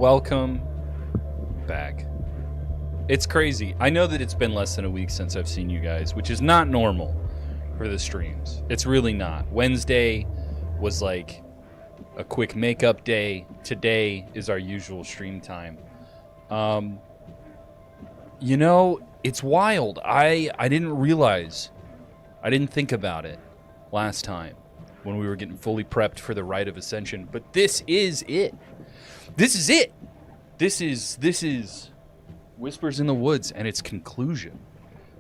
welcome back. It's crazy. I know that it's been less than a week since I've seen you guys, which is not normal for the streams. It's really not. Wednesday was like a quick makeup day. Today is our usual stream time. You know, it's wild. I didn't realize, I didn't think about it last time when we were getting fully prepped for the Rite of Ascension, but this is it. This is it. This is Whispers in the Woods and its conclusion.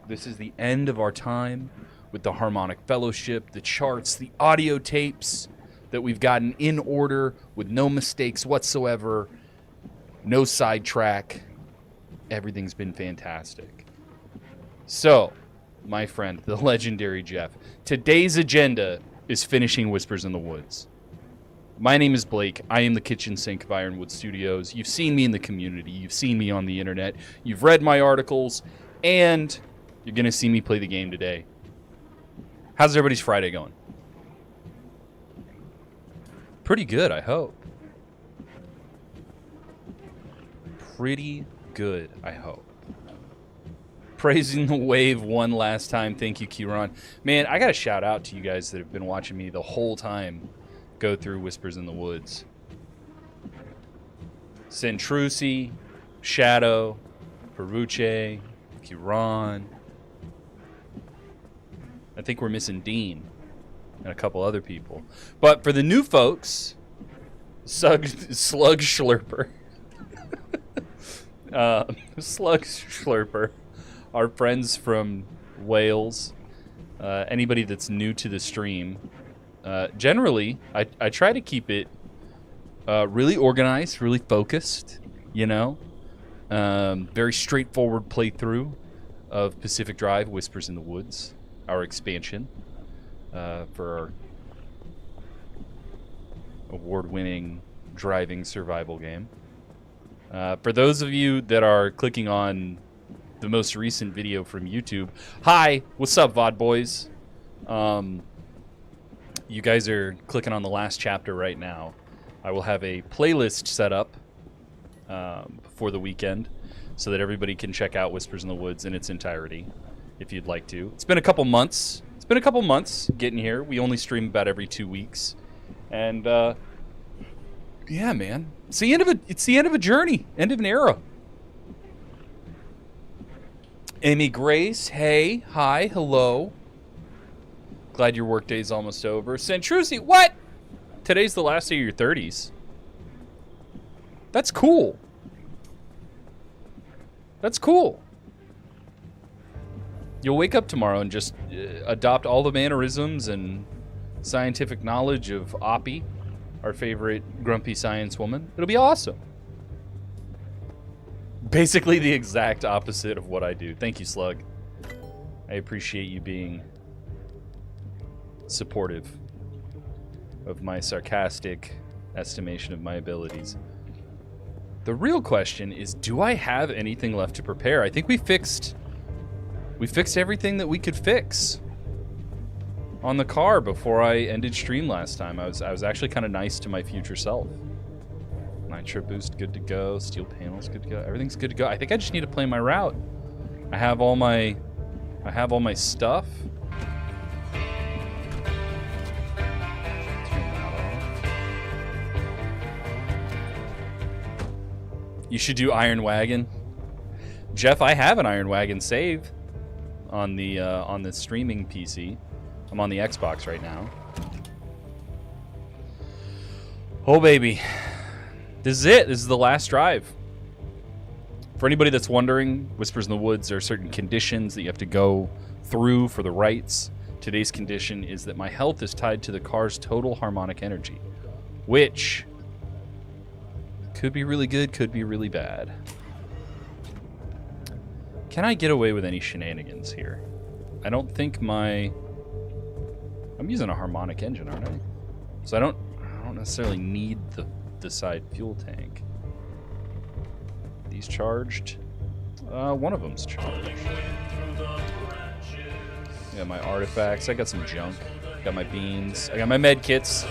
This is the end of our time with the Harmonic Fellowship, the charts, the audio tapes that we've gotten in order with no mistakes whatsoever, no sidetrack. Everything's been fantastic. So, my friend, the legendary Jeff, today's agenda is finishing Whispers in the Woods. My name is Blake. I am the kitchen sink of Ironwood Studios. You've seen me in the community. You've seen me on the internet. You've read my articles. And you're going to see me play the game today. How's everybody's Friday going? Pretty good, I hope. Pretty good, I hope. Praising the Wave one last time. Thank you, Kieran. Man, I got to shout out to you guys that have been watching me the whole time go through Whispers in the Woods. Centrusi, Shadow, Peruche, Kieran. I think we're missing Dean and a couple other people. But for the new folks, Slug Schlurper. Slug Schlurper. Our friends from Wales. Anybody that's new to the stream. Generally, I try to keep it really organized, really focused, you know. Very straightforward playthrough of Pacific Drive, Whispers in the Woods, our expansion for our award-winning driving survival game. For those of you that are clicking on the most recent video from YouTube, hi, what's up, VOD boys? You guys are clicking on the last chapter right now. I will have a playlist set up for the weekend so that everybody can check out Whispers in the Woods in its entirety if you'd like to. It's been a couple months. It's been a couple months getting here. We only stream about every 2 weeks. And yeah, man. It's the end of a journey, end of an era. Amy Grace, hey, hi, hello. Glad your workday's almost over. Centrusi, what? Today's the last day of your 30s. That's cool. That's cool. You'll wake up tomorrow and just adopt all the mannerisms and scientific knowledge of Oppie, our favorite grumpy science woman. It'll be awesome. Basically the exact opposite of what I do. Thank you, Slug. I appreciate you being supportive of my sarcastic estimation of my abilities. The real question is, do I have anything left to prepare? I think we fixed everything that we could fix on the car before I ended stream last time. I was actually kind of nice to my future self. Nitro boost good to go, steel panels good to go. Everything's good to go. I think I just need to plan my route. I have all my stuff. You should do Iron Wagon. Jeff, I have an Iron Wagon save on the streaming PC. I'm on the Xbox right now. Oh baby. This is it. This is the last drive. For anybody that's wondering, Whispers in the Woods, there are certain conditions that you have to go through for the rights. Today's condition is that my health is tied to the car's total harmonic energy, which could be really good, could be really bad. Can I get away with any shenanigans here? I don't think I'm using a harmonic engine, aren't I? So I don't necessarily need the side fuel tank. These charged? One of them's charged. Got my artifacts. I got some junk. Got my beans. I got my med kits.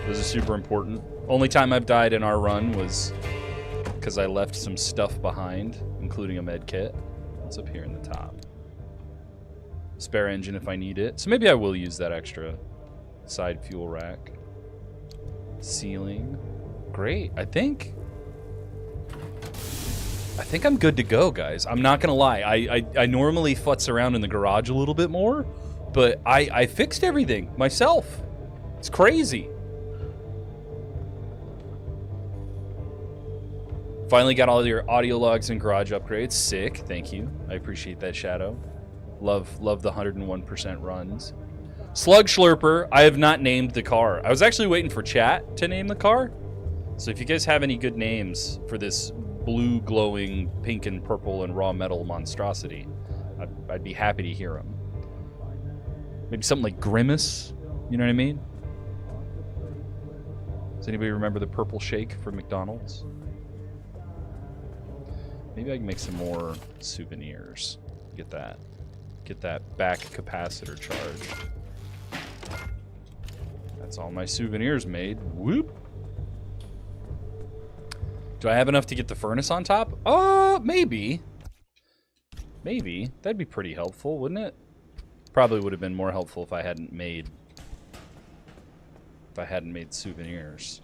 Those are super important. Only time I've died in our run was because I left some stuff behind, including a med kit. It's up here in the top. Spare engine if I need it. So maybe I will use that extra side fuel rack. Ceiling. Great. I think I'm good to go, guys. I'm not gonna lie. I normally futz around in the garage a little bit more, but I fixed everything myself. It's crazy. Finally got all your audio logs and garage upgrades. Sick. Thank you. I appreciate that, Shadow. Love the 101% runs. Slug Schlurper. I have not named the car. I was actually waiting for chat to name the car. So if you guys have any good names for this blue glowing pink and purple and raw metal monstrosity, I'd be happy to hear them. Maybe something like Grimace. You know what I mean? Does anybody remember the purple shake from McDonald's? Maybe I can make some more souvenirs. Get that back capacitor charge. That's all my souvenirs made. Whoop. Do I have enough to get the furnace on top? Maybe. Maybe. That'd be pretty helpful, wouldn't it? Probably would have been more helpful if I hadn't made souvenirs.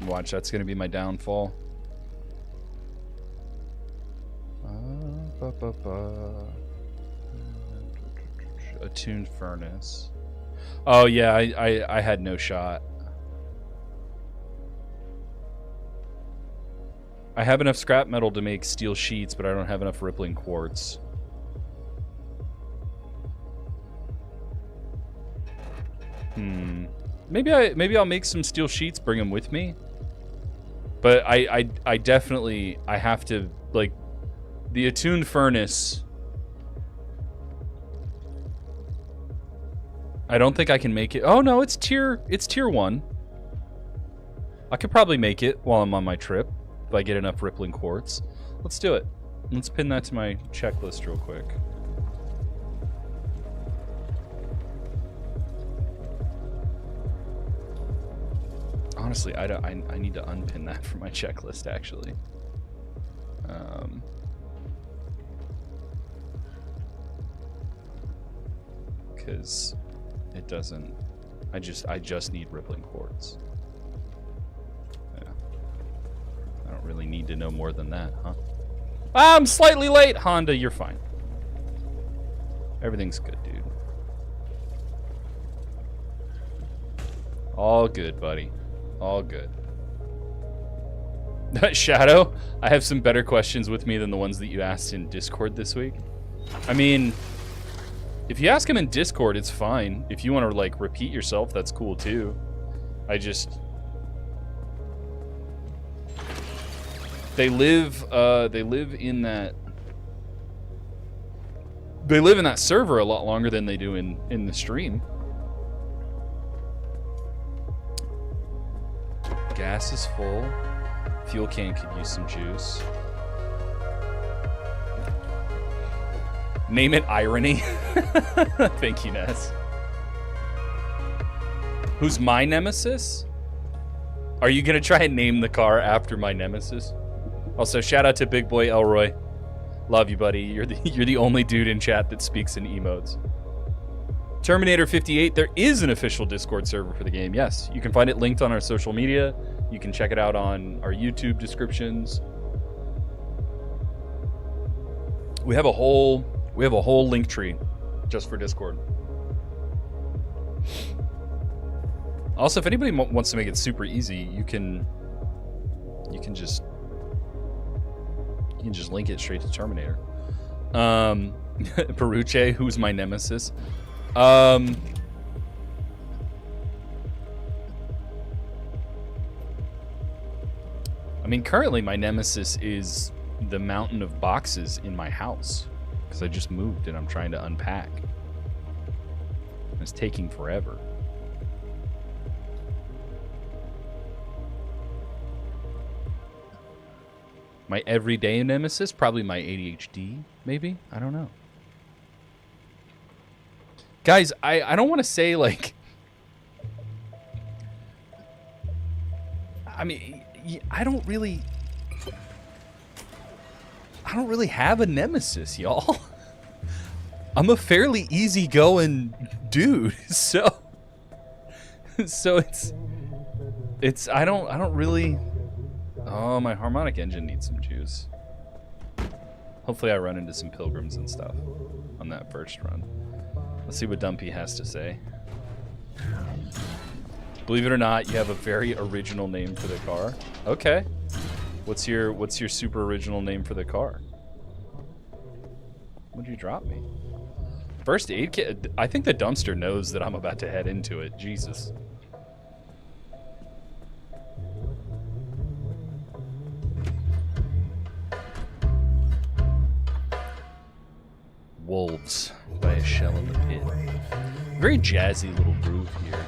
Watch, that's gonna be my downfall. A tuned furnace. Oh yeah, I had no shot. I have enough scrap metal to make steel sheets, but I don't have enough rippling quartz. Maybe I'll make some steel sheets, bring them with me. But I definitely have to, like, the attuned furnace. I don't think I can make it. Oh no, it's tier 1. I could probably make it while I'm on my trip if I get enough rippling quartz. Let's do it. Let's pin that to my checklist real quick. Honestly, I need to unpin that from my checklist, actually. Because it doesn't. I just need rippling quartz. Yeah. I don't really need to know more than that, huh? I'm slightly late, Honda. You're fine. Everything's good, dude. All good, buddy. All good. Shadow, I have some better questions with me than the ones that you asked in Discord this week. I mean, if you ask them in Discord, it's fine. If you want to, like, repeat yourself, that's cool too. They live in that server a lot longer than they do in the stream. Gas is full. Fuel can could use some juice. Name it Irony. Thank you, Ness. Who's my nemesis? Are you gonna try and name the car after my nemesis? Also, shout out to Big Boy Elroy. Love you, buddy. You're the only dude in chat that speaks in emotes. Terminator 58, there is an official Discord server for the game. Yes, you can find it linked on our social media. You can check it out on our YouTube descriptions. We have a whole link tree just for Discord. Also, if anybody wants to make it super easy, you can just link it straight to Terminator. Peruche, who's my nemesis? I mean, currently my nemesis is the mountain of boxes in my house because I just moved and I'm trying to unpack. It's taking forever. My everyday nemesis, probably my ADHD, maybe? I don't know. Guys, I don't want to say, like... I mean, I don't really have a nemesis, y'all. I'm a fairly easygoing dude, so it's I don't really. Oh, my harmonic engine needs some juice. Hopefully I run into some pilgrims and stuff on that first run. Let's see what Dumpy has to say. Believe it or not, you have a very original name for the car. Okay. What's your super original name for the car? What'd you drop me? First aid kit? I think the dumpster knows that I'm about to head into it. Jesus. Wolves by a Shell in the Pit. Very jazzy little groove here.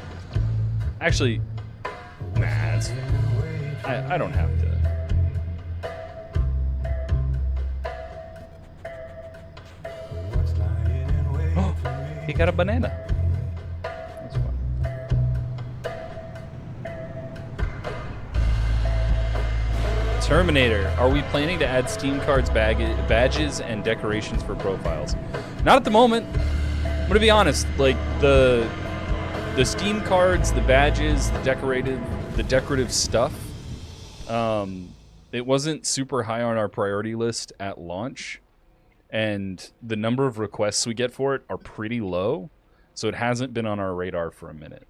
Actually, nah, I don't have to. Oh, he got a banana. That's fun. Terminator, are we planning to add Steam cards, badges, and decorations for profiles? Not at the moment. I'm gonna be honest. Like the Steam cards, the badges, the decorative stuff. It wasn't super high on our priority list at launch, and the number of requests we get for it are pretty low, so it hasn't been on our radar for a minute.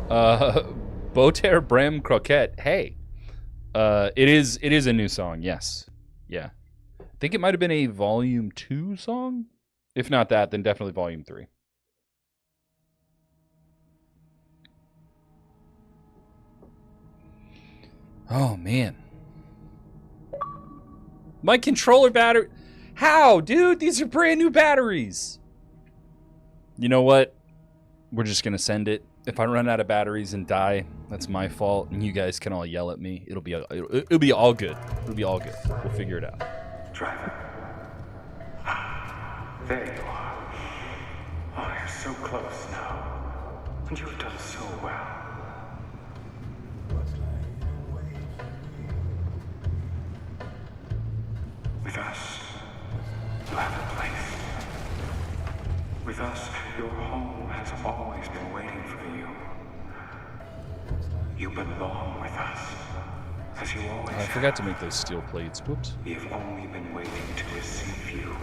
Boter Bram Croquette. Hey, it is a new song. Yes, yeah. I think it might have been a Volume 2 song. If not that, then definitely Volume 3. Oh, man. My controller battery... How, dude? These are brand new batteries. You know what? We're just going to send it. If I run out of batteries and die, that's my fault, and you guys can all yell at me. It'll be all good. It'll be all good. We'll figure it out. Driver. There you are. Oh, you're so close now. And you've done so well. With us, you have a place. With us, your home has always been waiting for you. You belong with us, as you always have. I forgot to make those steel plates. Whoops. We have only been waiting to receive you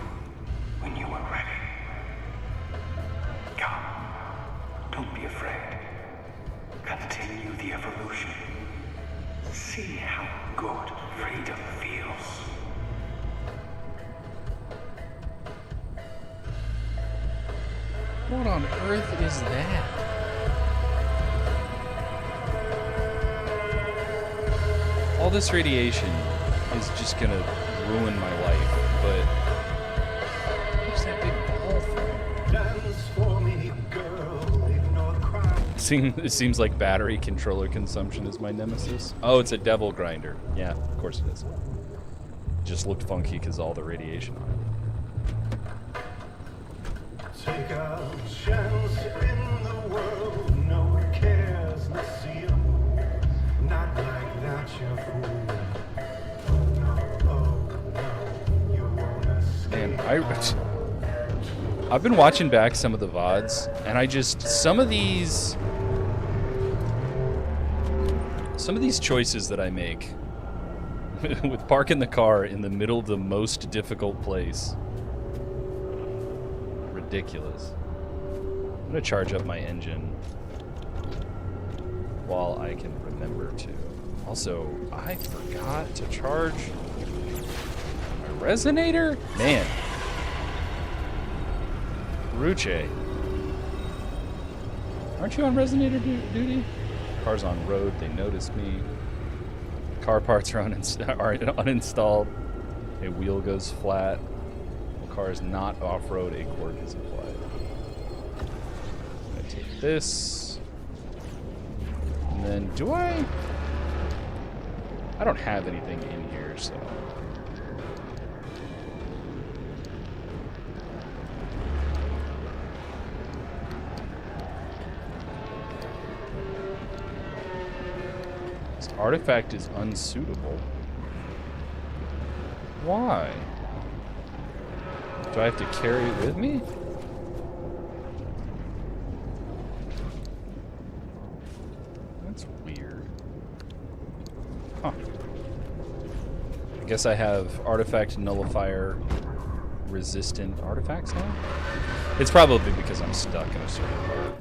when you are ready. Come, don't be afraid. Continue the evolution. See how good freedom feels. What on earth is that? All this radiation is just gonna ruin my life, but what's that big ball for? Dance for me, girl, ignore the crowd. It seems like battery controller consumption is my nemesis. Oh, it's a devil grinder. Yeah, of course it is. Just looked funky because all the radiation on it. Take a chance in the world, no one cares, let's see you move. Not like that, you fool. Oh no, you won't escape. Man, I've been watching back some of the VODs, and some of these choices that I make with parking the car in the middle of the most difficult place. Ridiculous. I'm gonna charge up my engine while I can remember to. Also, I forgot to charge my resonator? Man. Ruche. Aren't you on resonator duty? Car's on road, they noticed me. Car parts are uninstalled. A wheel goes flat. The car is not off-road, a quirk is applied. I'm gonna take this. And then, I don't have anything in here. so. This artifact is unsuitable. Why? Do I have to carry it with me? That's weird. Huh. I guess I have artifact nullifier resistant artifacts now? It's probably because I'm stuck in a certain part.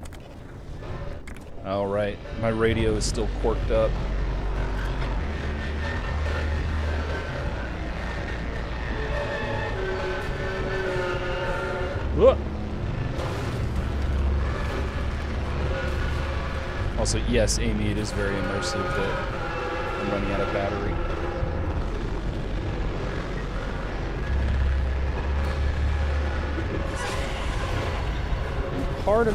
Alright, my radio is still corked up. Whoa. Also, yes, Amy, it is very immersive that I'm running out of battery. Part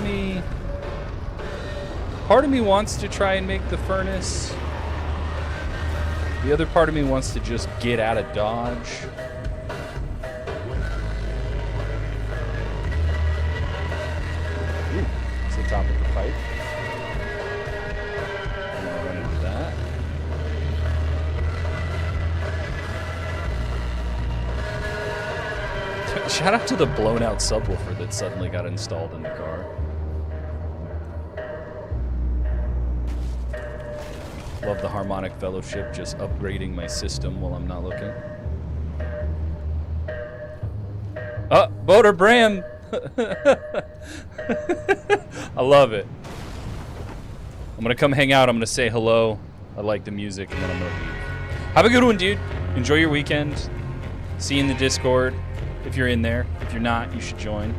of me wants to try and make the furnace. The other part of me wants to just get out of Dodge. Ooh, it's the top of the pipe. I'm gonna run into that. Shout out to the blown out subwoofer that suddenly got installed in the car. Love the Harmonic Fellowship just upgrading my system while I'm not looking. Oh, Boater Bram! I love it. I'm gonna come hang out. I'm gonna say hello. I like the music, and then I'm gonna leave. Have a good one, dude. Enjoy your weekend. See you in the Discord if you're in there. If you're not, you should join.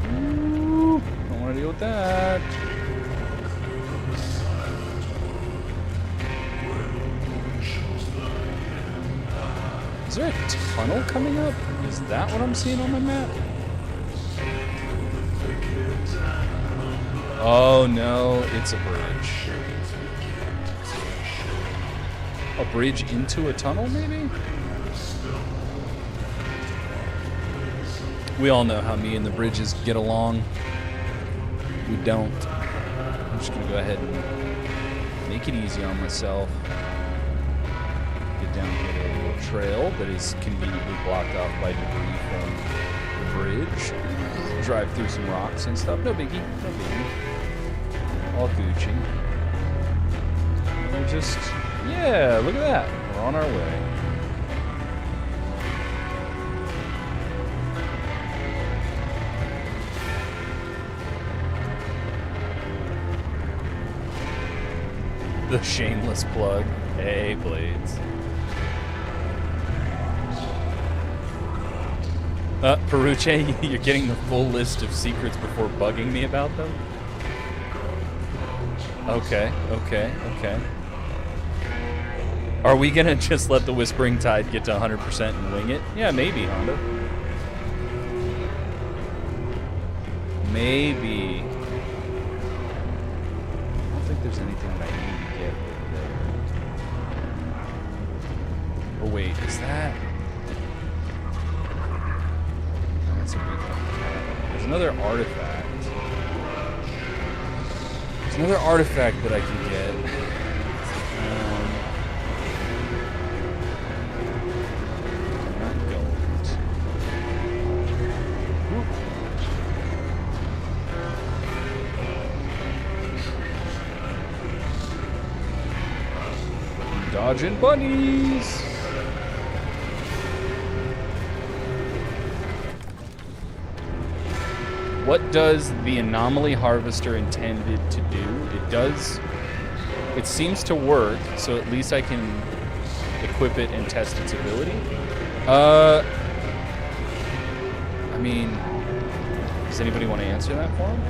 Ooh, don't want to deal with that. Is there a tunnel coming up? Is that what I'm seeing on my map? Oh no, it's a bridge. A bridge into a tunnel, maybe? We all know how me and the bridges get along. We don't. I'm just gonna go ahead and make it easy on myself. Get down here to a little trail that is conveniently blocked off by debris from the bridge. Drive through some rocks and stuff. No biggie, no biggie. All Gucci. And just, yeah, look at that. We're on our way. The shameless plug. Hey, Blades. Peruche, you're getting the full list of secrets before bugging me about them? Okay, okay, okay. Are we gonna just let the Whispering Tide get to 100% and wing it? Yeah, maybe, Honda. Maybe. I don't think there's anything that I need to get over there. Oh wait, is that... That's a big one. There's another artifact. There's another artifact that I can get. Not gold. Whoop. Dodging bunnies. What does the anomaly harvester intended to do? It does. It seems to work, so at least I can equip it and test its ability. I mean, does anybody want to answer that for him?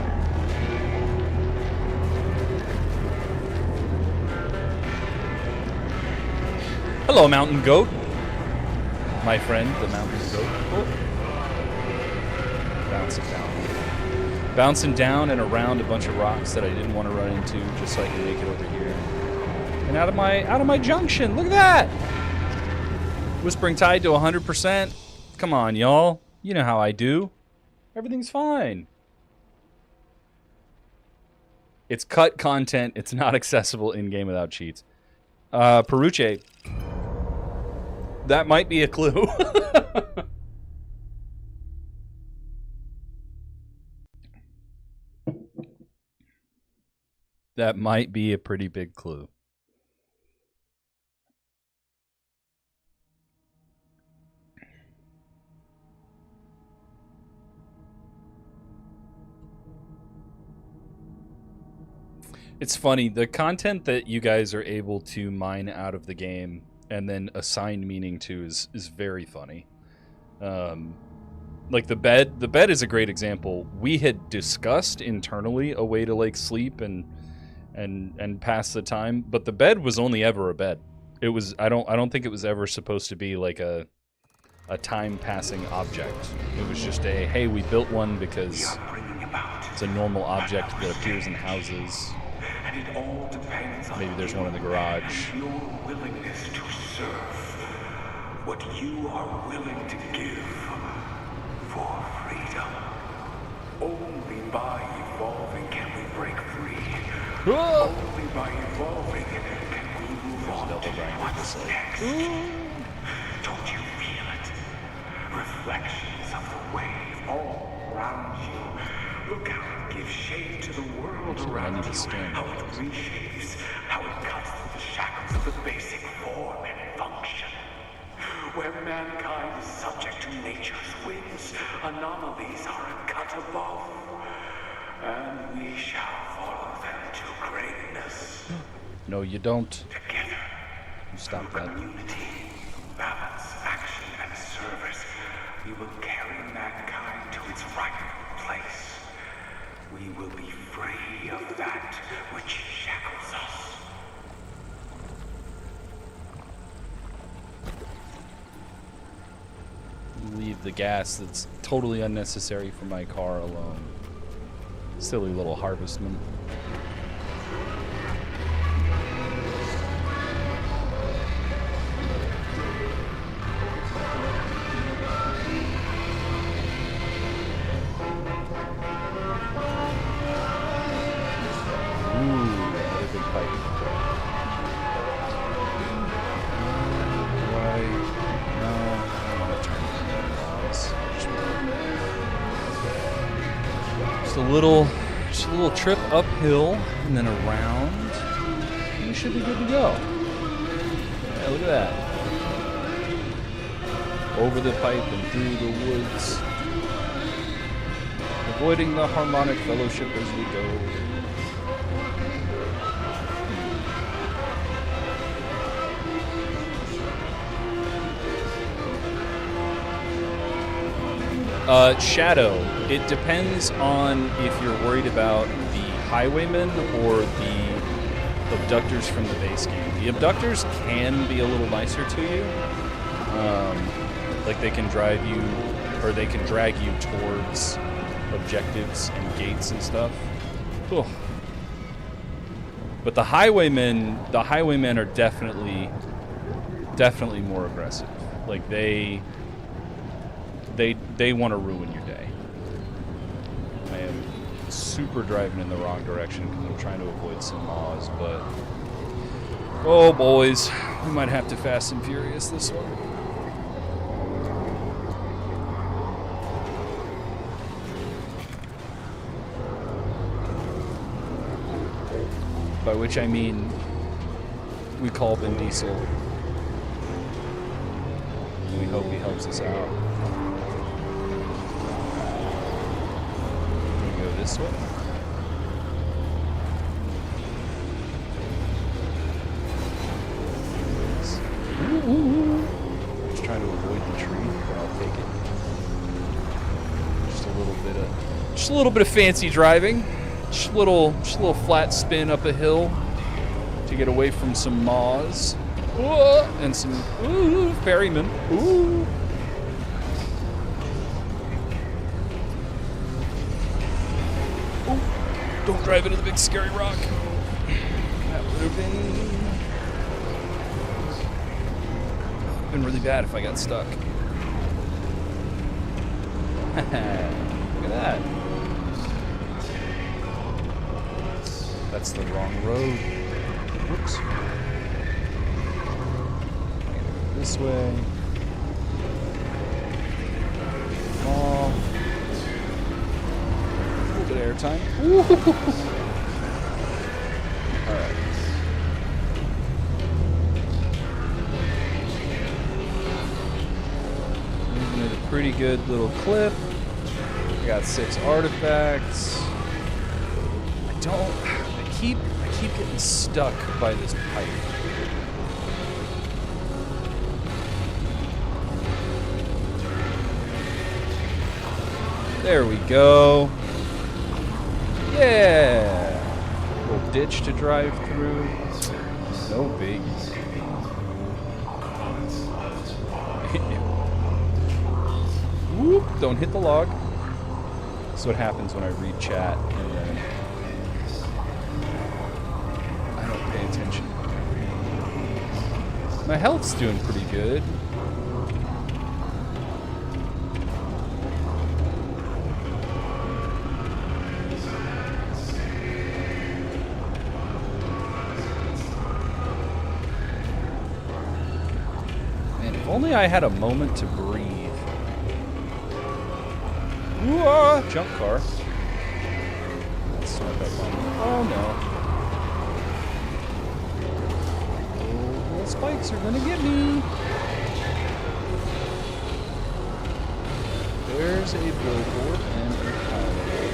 Hello, mountain goat. My friend, the mountain goat. Oh. Bounce it down. Bouncing down and around a bunch of rocks that I didn't want to run into, just so I could make it over here. And out of my junction. Look at that! Whispering Tide to 100%. Come on, y'all. You know how I do. Everything's fine. It's cut content. It's not accessible in-game without cheats. Peruche. That might be a clue. That might be a pretty big clue. It's funny, the content that you guys are able to mine out of the game and then assign meaning to is very funny. Like the bed is a great example. We had discussed internally a way to like sleep and pass the time, but the bed was only ever a bed. It was I don't think it was ever supposed to be like a time passing object. It was just a, hey, we built one because it's a normal object that appears in houses. And it all depends on maybe there's one in the garage. your willingness to serve. What you are willing to give for freedom. Only by evolving can we break free. Only by evolving can we move on to what's next. Don't you feel it? Reflections of the wave all around you. Look how it gives shape to the world around you. How it reshapes, how it cuts through the shackles of the basic form and function. Where mankind is subject to nature's whims, anomalies are a cut above. And we shall follow them to greatness. No, you don't. Together. You stop through that. community, balance, action, and service, we will carry mankind to its rightful place. We will be free of that which shackles us. Leave the gas that's totally unnecessary for my car alone. Silly little harvestman. Just a little trip uphill and then around, and we should be good to go. Yeah, look at that. Over the pipe and through the woods, avoiding the harmonic fellowship as we go. Shadow. It depends on if you're worried about the highwaymen or the abductors from the base game. The abductors can be a little nicer to you. Like they can drive you, or they can drag you towards objectives and gates and stuff. Ugh. But the highwaymen are definitely more aggressive. Like they want to ruin your day. I am super driving in the wrong direction because I'm trying to avoid some maws, but oh boys, we might have to Fast and Furious this one. By which I mean we call Vin Diesel and we hope he helps us out. This way. Just trying to avoid the tree, but I'll take it. Just a little bit of fancy driving. Just a little flat spin up a hill to get away from some maws. And some ferrymen. Ooh. drive into the big scary rock. That would have been really bad if I got stuck. Look at that. That's the wrong road. Whoops. This way. Oh. A little bit of airtime. Alright. Moving at a pretty good little clip. I got 6 artifacts. I keep getting stuck by this pipe. There we go. Yeah. Little ditch to drive through. No biggies. Whoop, don't hit the log. That's what happens when I read chat and then I don't pay attention. My health's doing pretty good. Man, if only I had a moment to breathe. Ooh, jump car. Let's start that one. Oh no. Oh, the spikes are gonna get me. There's a billboard and a highway.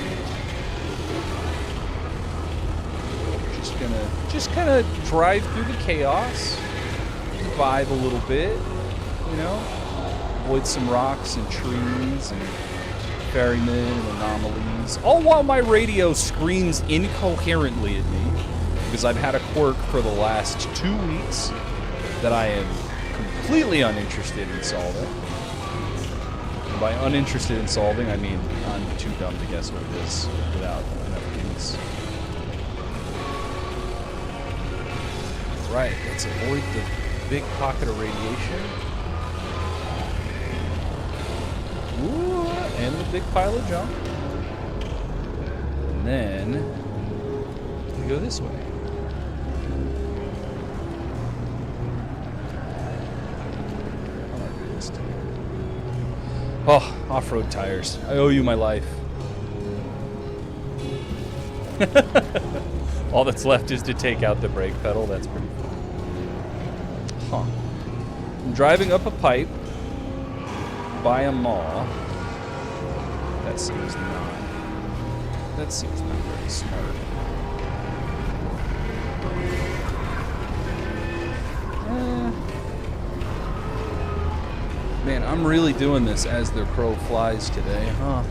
Just gonna drive through the chaos. Vibe a little bit, you know? Avoid some rocks and trees and ferrymen and anomalies, all while my radio screams incoherently at me because I've had a quirk for the last 2 weeks that I am completely uninterested in solving. And by uninterested in solving, I mean I'm too dumb to guess what it is without enough hints. Right, let's avoid the big pocket of radiation. Ooh, and the big pile of junk. And then we go this way. Oh, off-road tires. I owe you my life. All that's left is to take out the brake pedal. That's pretty fun. Huh. I'm driving up a pipe by a mall. That seems not very smart. Man, I'm really doing this as the crow flies today, huh?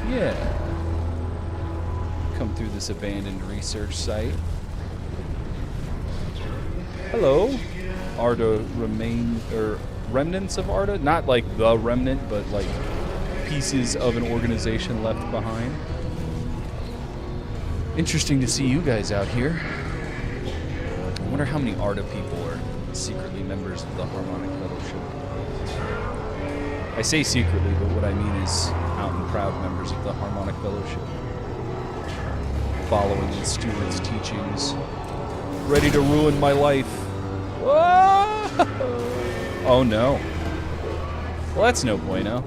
Yeah. Come through this abandoned research site. Hello. Arda remnants of Arda? Not like the remnant, but like pieces of an organization left behind. Interesting to see you guys out here. I wonder how many Arda people are secretly members of the Harmonic Fellowship. I say secretly, but what I mean is out and proud members of the Harmonic Fellowship. Following the steward's teachings. Ready to ruin my life. Whoa! Oh no. Well, that's no bueno.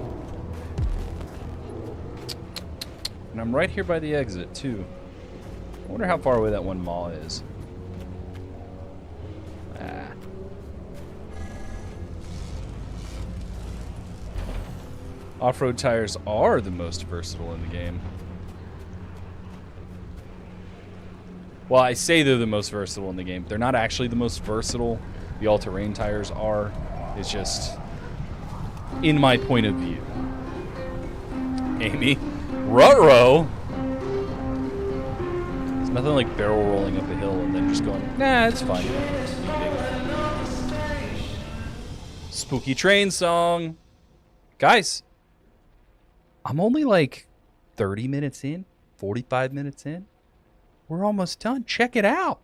And I'm right here by the exit, too. I wonder how far away that one mall is. Off-road tires are the most versatile in the game. Well, I say they're the most versatile in the game. They're not actually the most versatile. The all-terrain tires are. It's just in my point of view. Amy. Ruh-roh! There's nothing like barrel rolling up a hill and then just going, nah, it's fine. Spooky train song. Guys, I'm only like 30 minutes in, 45 minutes in. We're almost done. Check it out.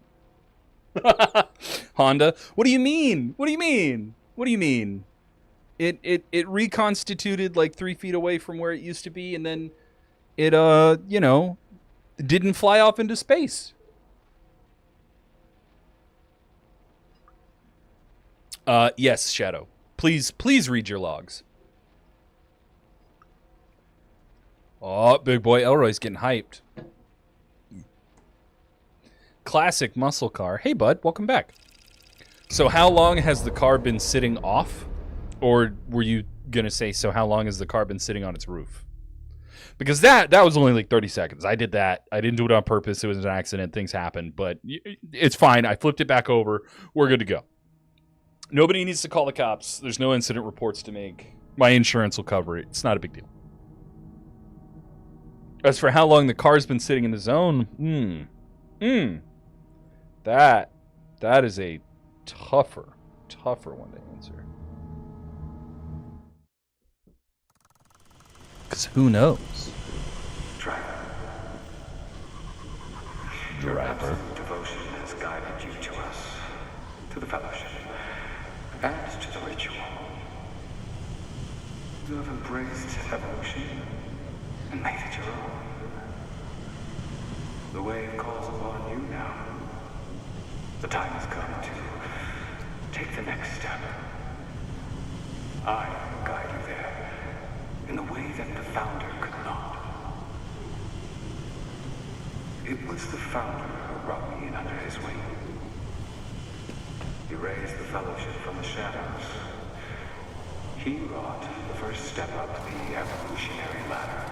Honda, what do you mean? What do you mean? What do you mean? It reconstituted like 3 feet away from where it used to be, and then it didn't fly off into space. Yes, Shadow. Please read your logs. Oh, big boy Elroy's getting hyped. Classic muscle car. Hey, bud, welcome back. So how long has the car been sitting off? Or were you going to say, so how long has the car been sitting on its roof? Because that was only like 30 seconds. I did that. I didn't do it on purpose. It was an accident. Things happen. But it's fine. I flipped it back over. We're good to go. Nobody needs to call the cops. There's no incident reports to make. My insurance will cover it. It's not a big deal. As for how long the car's been sitting in the zone, that is a tougher one to answer. Because who knows? Driver. Devotion has guided you to us, to the fellowship, and to the ritual. You have embraced evolution and made it your own. The wave calls upon you now. The time has come to take the next step. I will guide you there in the way that the Founder could not. It was the Founder who brought me in under his wing. He raised the Fellowship from the shadows. He wrought the first step up the evolutionary ladder.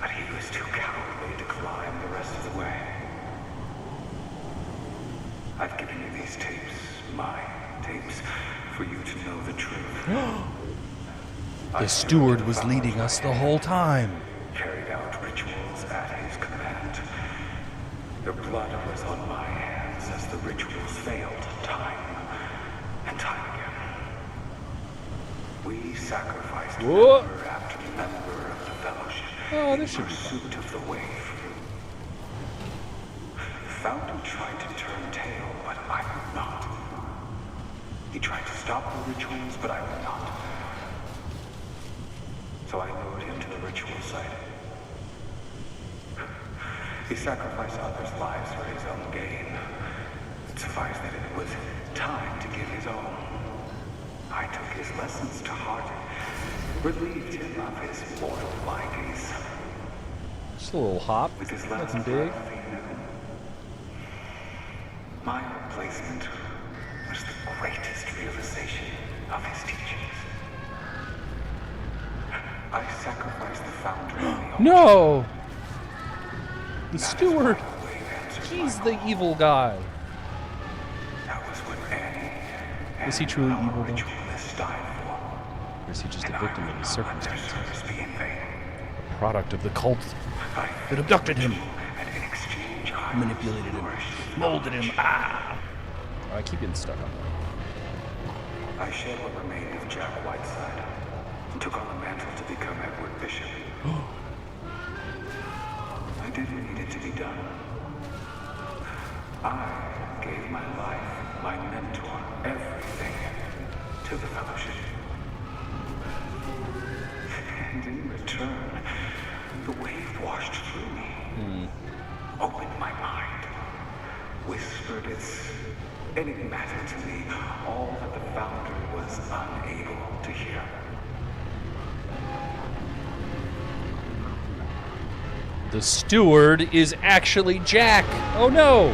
But he was too cowardly to climb the rest of the way. I've given you these tapes, my tapes, for you to know the truth. The steward was leading us the whole time. Carried out rituals at his command. Your blood was on my hands as the rituals failed time and time again. We sacrificed member after member of the Fellowship in pursuit of the wave. The Founder tried to turn tail, but I would not. He tried to stop the rituals, but I would not. So I lured him to the ritual site. He sacrificed others' lives for his own gain. It sufficed that it was time to give his own. I took his lessons to heart, relieved him of his mortal bindings. Just a little hop, With his nothing big. My replacement was the greatest realization of his teachings. I sacrificed the Founder on the altar. No! The steward! He's the evil guy. That was what Annie Is he truly and evil, our though? ritualists died for. Or is he just a victim of his circumstances? Service be in vain. A product of the cult that abducted him, And in exchange, I manipulated him, molded him. Ah! I keep getting stuck on that. I shed what remained of Jack Whiteside and took on the mantle to become Edward Bishop. I did what needed to be done. I gave my life, my mentor, everything to the Fellowship. And in return, the wave washed through me, opened my mind, whispered its enigmatic to me all that the Founder was unable to hear. The steward is actually Jack. Oh no!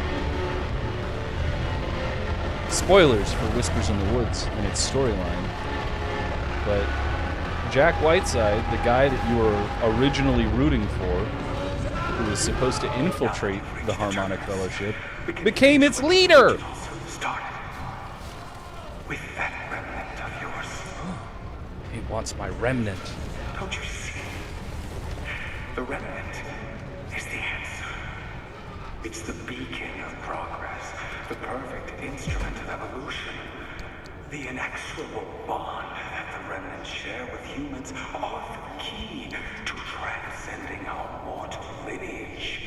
Spoilers for Whispers in the Woods and its storyline. But Jack Whiteside, the guy that you were originally rooting for, who was supposed to infiltrate the Harmonic Fellowship, became its leader! Started with that remnant of yours. He wants my remnant. Don't you see? The remnant is the answer. It's the beacon of progress, the perfect instrument of evolution, the inexorable bond that the remnants share with humans are the key to transcending our mortal lineage.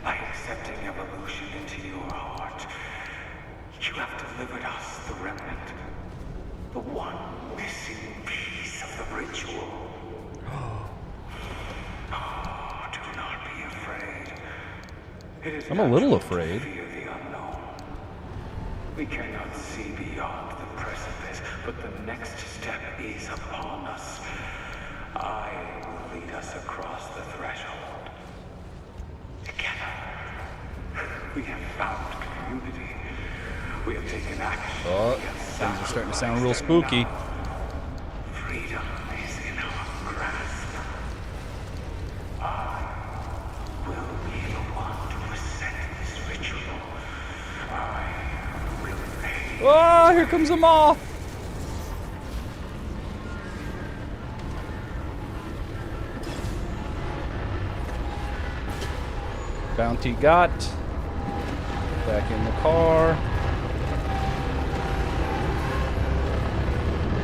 By accepting evolution into your heart, you have delivered us the remnant, the one missing piece of the ritual. Oh, do not be afraid. It is I'm a little natural to afraid. fear the unknown. We cannot see beyond the precipice, but the next step is upon us. I will lead us across the threshold. Together, we have found community. We have taken action. Oh, We have things are starting to sound real sacrificed, and spooky. now freedom is in our grasp. I will be the one to ascend this ritual. I will pay. Oh, here comes a moth. Bounty got. Back in the car.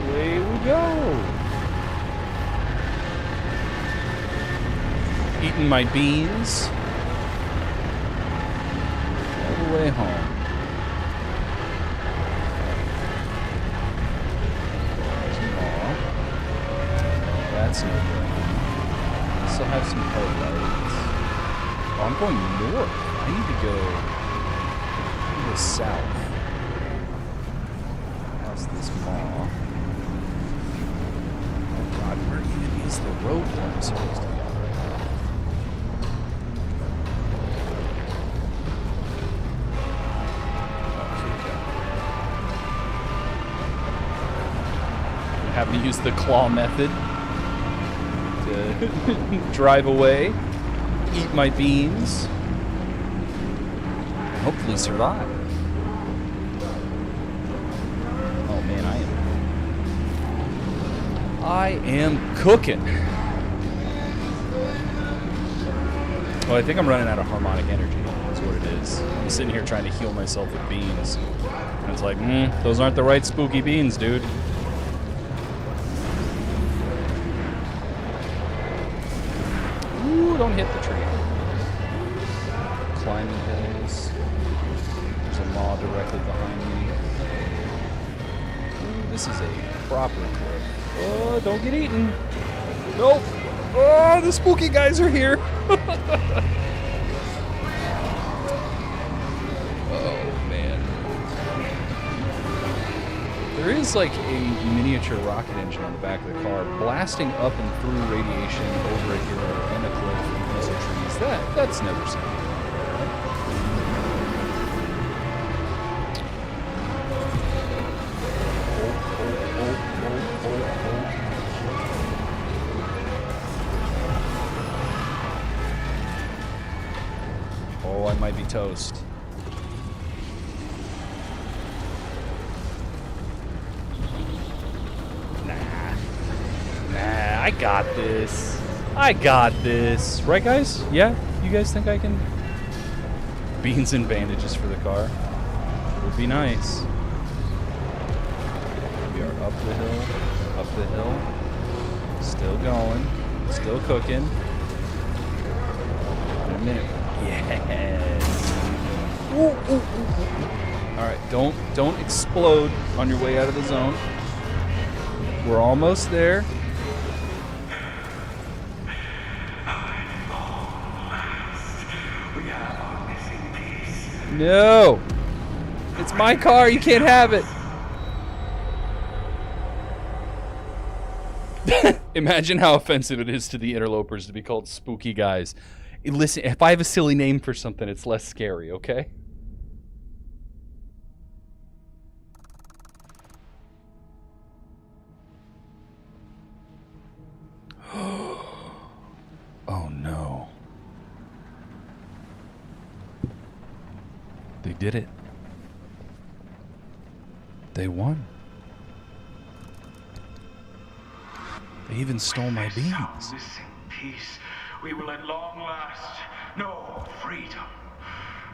Away we go. Eating my beans. All the way home. That's no good. Still have some headlights. Oh, I'm going north. I need to go south. How's this mall? Oh god, where even is the road that I'm supposed to be on right now? Okay, I'm having to use the claw method to drive away, eat my beans, and hopefully survive. Oh man, I am cooking. Well, I think I'm running out of harmonic energy. That's what it is. I'm sitting here trying to heal myself with beans, and it's like, those aren't the right spooky beans, dude. Ooh, don't hit the tree. Climbing hills. There's a law directly behind me. Ooh, this is a proper cliff. Oh, don't get eaten. Nope. Oh, the spooky guys are here. Oh, man. There is like a miniature rocket engine on the back of the car blasting up and through radiation over a hill and a cliff and through some trees. That's never sounded. Oh, I might be toast. Nah, I got this. I got this. Right, guys? Yeah? You guys think I can? Beans and bandages for the car. Would be nice. We are up the hill. Still going. Still cooking. In a minute. Yes. Ooh, ooh, ooh, ooh. All right, don't explode on your way out of the zone. We're almost there. No! It's my car, you can't have it! Imagine how offensive it is to the interlopers to be called spooky guys. Listen, if I have a silly name for something, it's less scary, okay? Oh no. They did it. They won. They even stole my beans. Missing piece. We will at long last know freedom.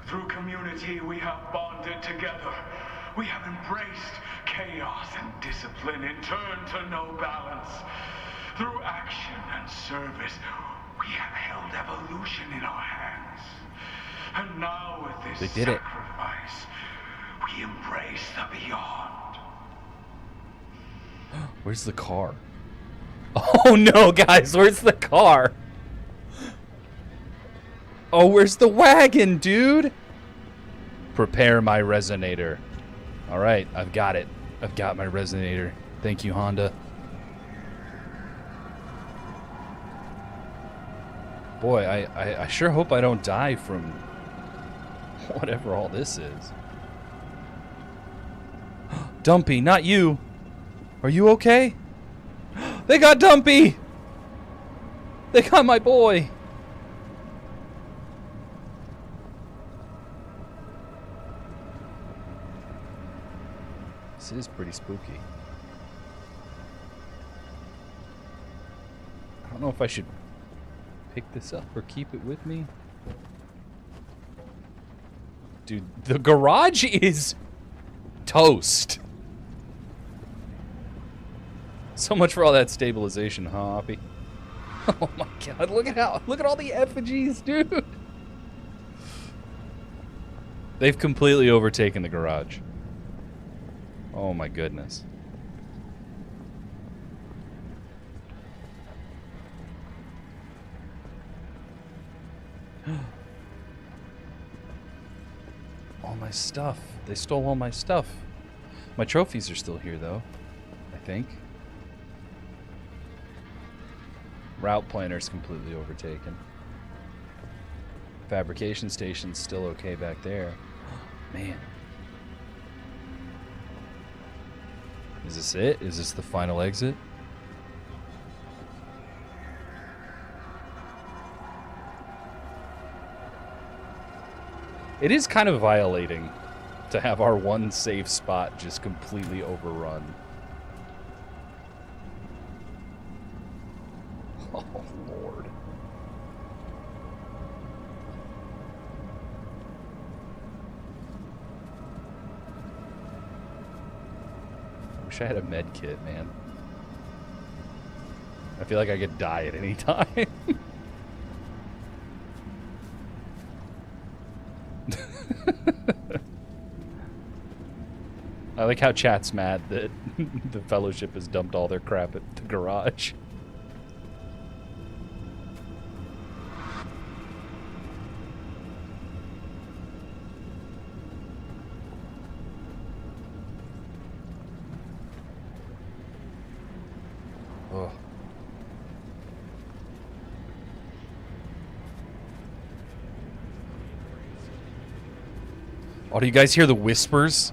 Through community we have bonded together. We have embraced chaos and discipline and turned to no balance. Through action and service, we have held evolution in our hands. And now with this They did it. sacrifice, we embrace the beyond. Where's the car? Oh no, guys, where's the car? Oh, where's the wagon, dude? Prepare my resonator. All right, I've got it. I've got my resonator. Thank you, Honda. Boy, I sure hope I don't die from whatever all this is. Dumpy, not you. Are you okay? They got Dumpy! They got my boy! This is pretty spooky. I don't know if I should pick this up or keep it with me. Dude, the garage is toast. So much for all that stabilization, huh, Oppie? Oh my god, look at all the effigies, dude. They've completely overtaken the garage. Oh my goodness. All my stuff. They stole all my stuff. My trophies are still here though, I think. Route planner's completely overtaken. Fabrication station's still okay back there. Man. Is this it? Is this the final exit? It is kind of violating to have our one safe spot just completely overrun. Oh, Lord. I wish I had a med kit, man. I feel like I could die at any time. I like how chat's mad that the Fellowship has dumped all their crap at the garage. Oh. Oh, do you guys hear the whispers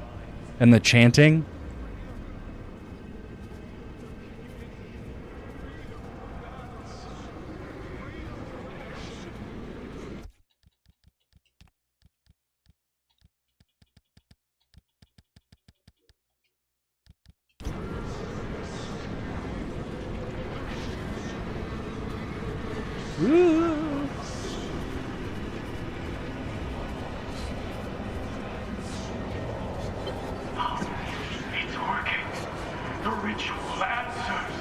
and the chanting? Ooh. It's working. The ritual answers.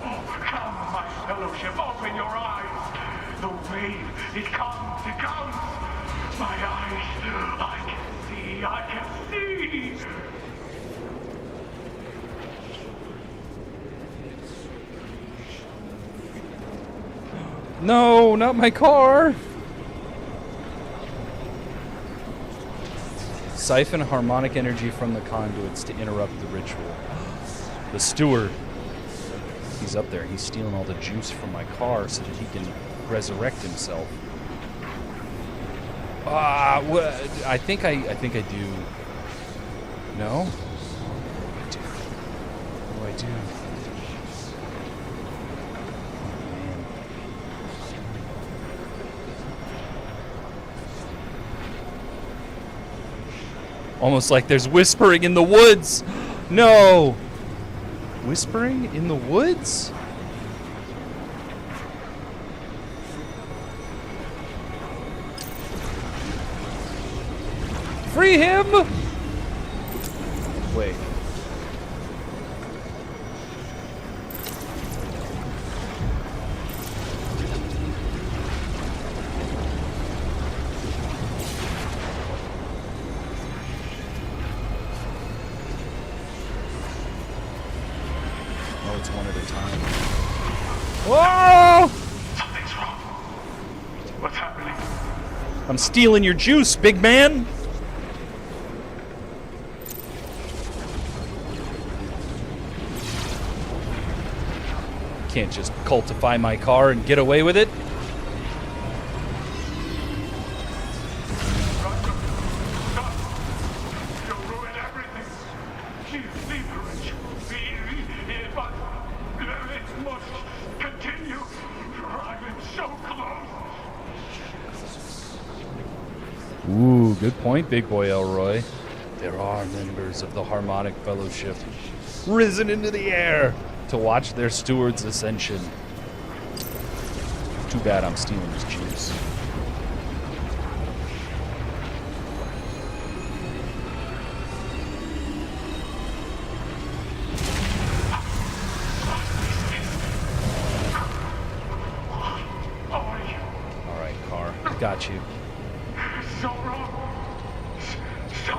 Oh, come, my fellowship, open your eyes. The wave, it comes, it comes. My eyes, I can see, I can see. No, not my car. Siphon harmonic energy from the conduits to interrupt the ritual. The steward. He's up there. He's stealing all the juice from my car so that he can resurrect himself. I think I do. No? What do I do? Almost like there's whispering in the woods. No. Whispering in the woods? Free him! Wait. Oh, it's one at a time. Whoa! Something's wrong. What's happening? I'm stealing your juice, big man! Can't just cultify my car and get away with it. You'll ruin everything. Leave the ritual. But it must continue. I'm so close. Ooh, good point, big boy Elroy. There are members of the Harmonic Fellowship risen into the air to watch their steward's ascension. Too bad I'm stealing his juice. All right, car, I got you. So wrong. So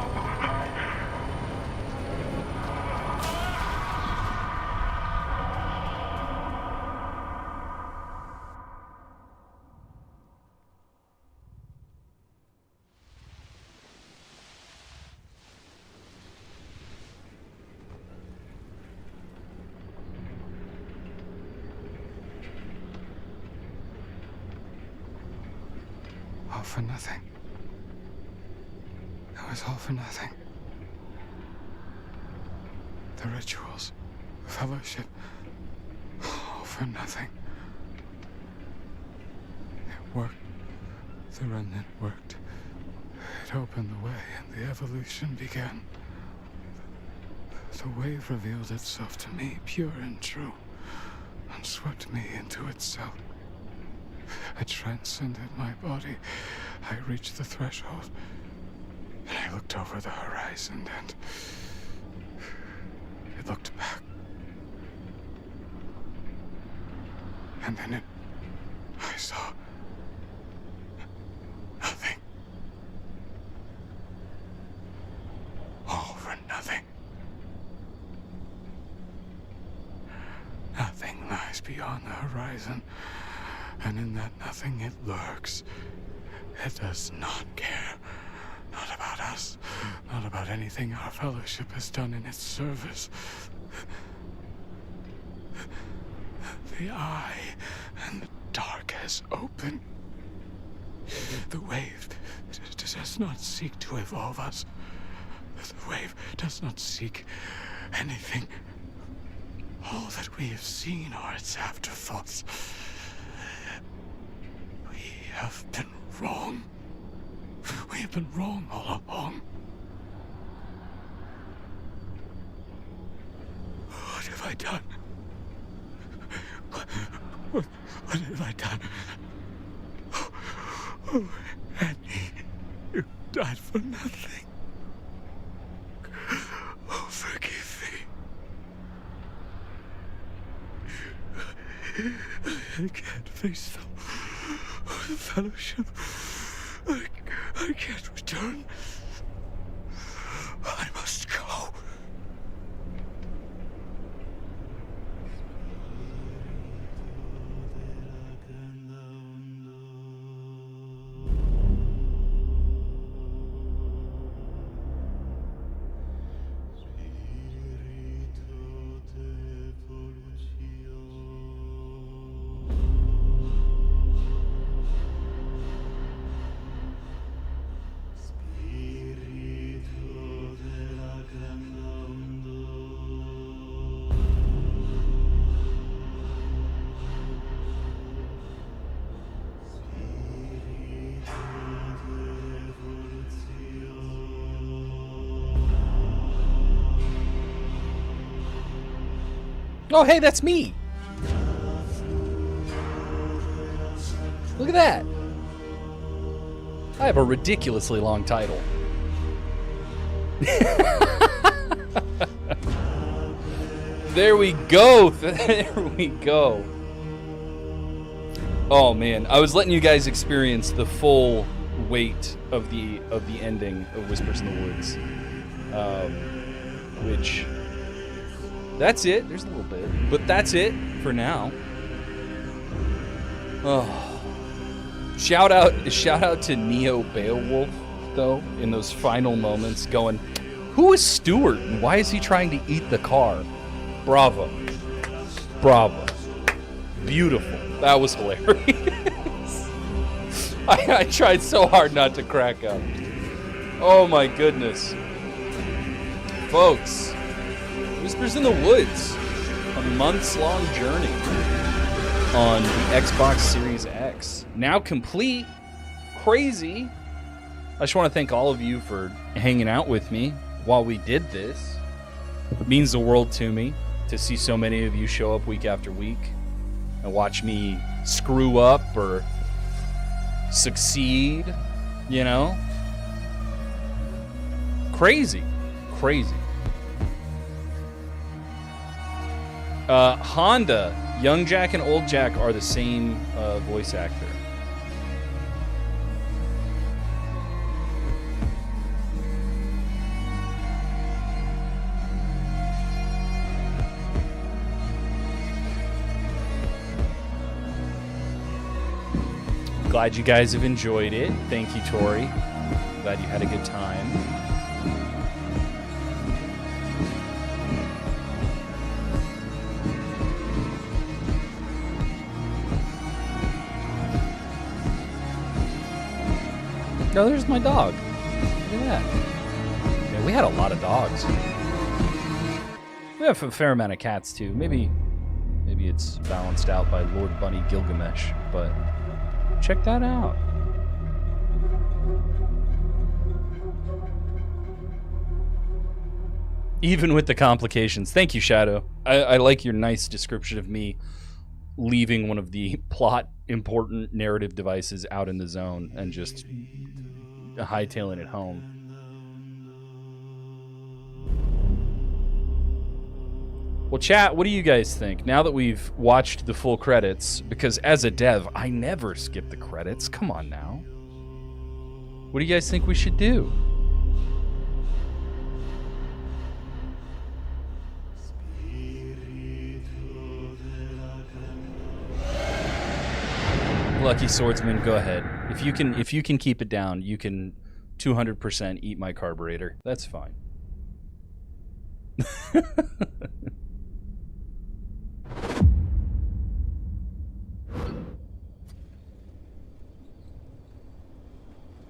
All for nothing. It was all for nothing. The rituals, the fellowship, all for nothing. It worked. The remnant worked. It opened the way and the evolution began. The wave revealed itself to me, pure and true, and swept me into itself. I transcended my body. I reached the threshold, and I looked over the horizon, and it looked back. And then I saw nothing. All for nothing. Nothing lies beyond the horizon. And in that nothing it lurks. It does not care. Not about us. Not about anything our fellowship has done in its service. The eye and the dark has opened. The wave does not seek to evolve us. The wave does not seek anything. All that we have seen are its afterthoughts. We have been wrong. We have been wrong all along. What have I done? What have I done? Oh, Annie, you died for nothing. Oh, forgive me. I can't face them. The fellowship. I can't return. I must go. Oh, hey, that's me. Look at that. I have a ridiculously long title. There we go. There we go. Oh man, I was letting you guys experience the full weight of the ending of Whispers in the Woods, which that's it. There's a little bit, but that's it for now. Oh, shout out to Neo Beowulf though in those final moments, going, "Who is Stuart and why is he trying to eat the car?" Bravo, bravo, beautiful. That was hilarious. I tried so hard not to crack up. Oh my goodness. Folks, Whispers in the Woods, a months-long journey on the Xbox Series X. Now complete. Crazy. I just want to thank all of you for hanging out with me while we did this. It means the world to me to see so many of you show up week after week and watch me screw up or succeed, you know? Crazy. Crazy. Honda, Young Jack and Old Jack are the same voice actor. Glad you guys have enjoyed it. Thank you, Tori. Glad you had a good time. No, there's my dog. Look at that. Yeah, we had a lot of dogs. We have a fair amount of cats too. Maybe it's balanced out by Lord Bunny Gilgamesh, but check that out. Even with the complications. Thank you, Shadow. I like your nice description of me leaving one of the plot important narrative devices out in the zone and just hightailing it home. Well, chat, what do you guys think? Now that we've watched the full credits, because as a dev, I never skip the credits. Come on now. What do you guys think we should do? Lucky Swordsman, go ahead. If you can keep it down, you can 200% eat my carburetor. That's fine.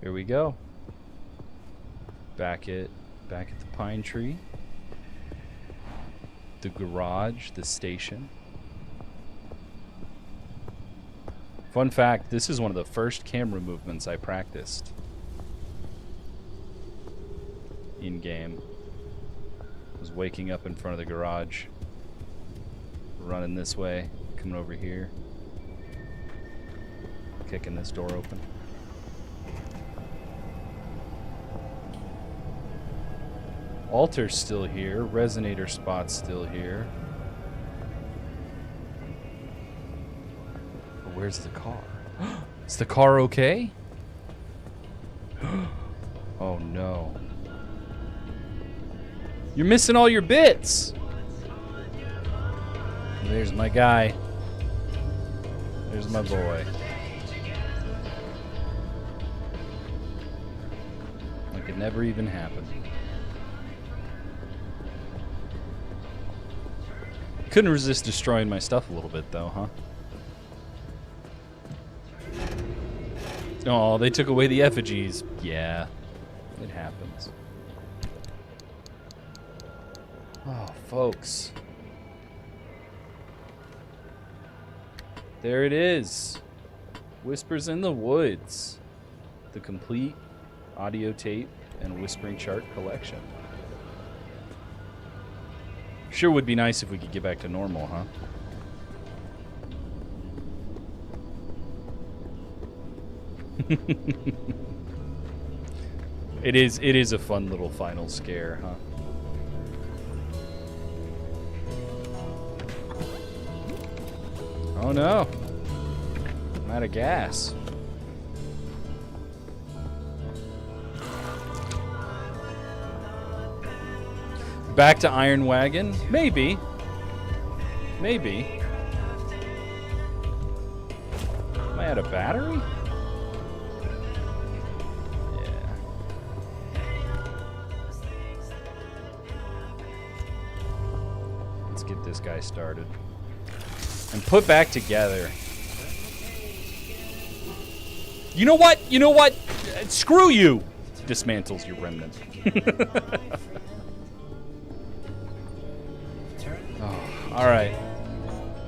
Here we go. Back at the pine tree. The garage, the station. Fun fact, this is one of the first camera movements I practiced in game. I was waking up in front of the garage, running this way, coming over here, kicking this door open. Altar's still here, resonator spot's still here. But where's the car? Is the car okay? Oh no. You're missing all your bits! There's my guy. There's my boy. Like it never even happened. Couldn't resist destroying my stuff a little bit though, huh? Oh, they took away the effigies. Yeah, it happens. Oh, folks. There it is. Whispers in the Woods. The complete audio tape and whispering chart collection. Sure would be nice if we could get back to normal, huh? It is a fun little final scare, huh? Oh no. I'm out of gas. Back to Iron Wagon? Maybe. Maybe. Am I out of battery? Yeah. Let's get this guy started. And put back together. You know what? You know what? Screw you! Dismantles your remnant. Oh, all right.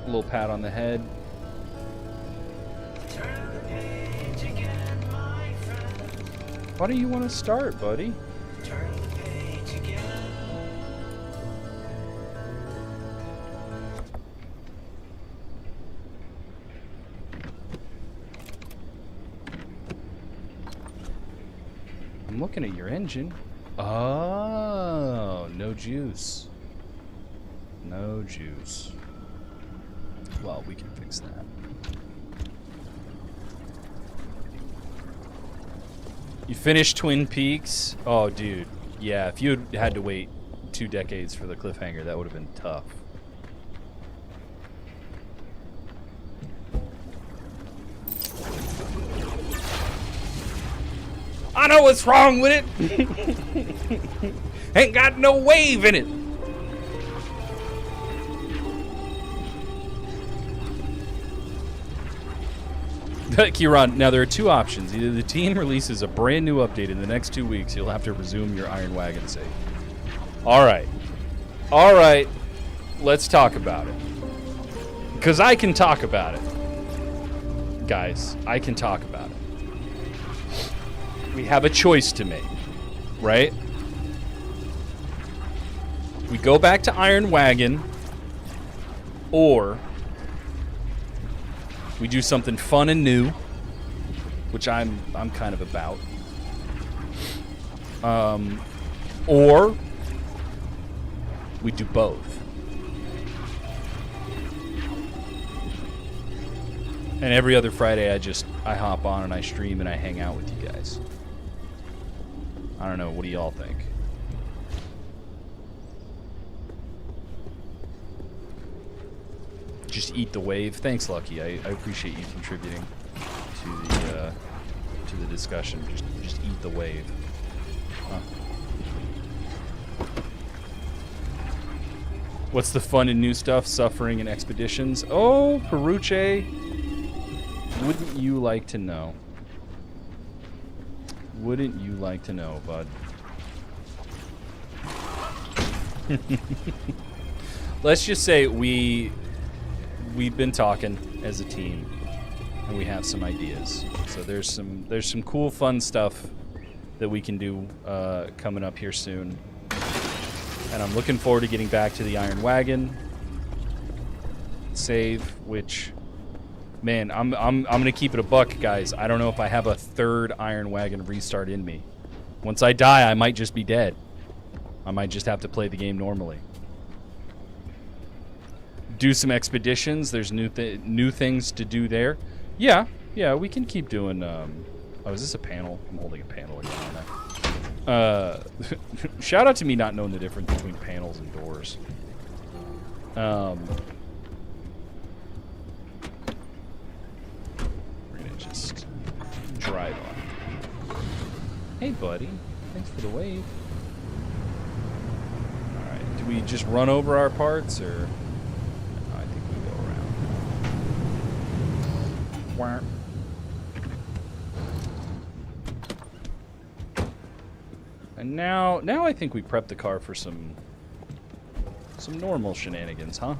A little pat on the head. Why do you want to start, buddy? I'm looking at your engine. Oh, no juice. No juice. Well, we can fix that. You finished Twin Peaks? Oh, dude. Yeah, if you had to wait 2 decades for the cliffhanger, that would have been tough. I know what's wrong with it. Ain't got no wave in it. Kieran, now there are 2 options. Either the team releases a brand new update in the next 2 weeks, you'll have to resume your Iron Wagon save. Alright. Alright. Let's talk about it. Because I can talk about it. Guys, I can talk about it. We have a choice to make, right? We go back to Iron Wagon, or we do something fun and new, which I'm kind of about. Or we do both. And every other Friday I hop on and I stream and I hang out with you guys. I don't know, what do y'all think? Just eat the wave. Thanks, Lucky. I appreciate you contributing to the discussion. Just eat the wave. Huh. What's the fun and new stuff? Suffering and expeditions. Oh, Peruche. Wouldn't you like to know? Wouldn't you like to know, bud? Let's just say we've been talking as a team, and we have some ideas. So there's some cool, fun stuff that we can do coming up here soon. And I'm looking forward to getting back to the Iron Wagon save, which, man, I'm gonna keep it a buck, guys. I don't know if I have a 3rd Iron Wagon restart in me. Once I die, I might just be dead. I might just have to play the game normally. Do some expeditions. There's new things to do there. Yeah, we can keep doing. Oh, is this a panel? I'm holding a panel again, aren't I? Shout out to me not knowing the difference between panels and doors. We're gonna just drive on. Hey, buddy. Thanks for the wave. All right. Do we just run over our parts, or? I think we go around. And now I think we prep the car for some normal shenanigans, huh?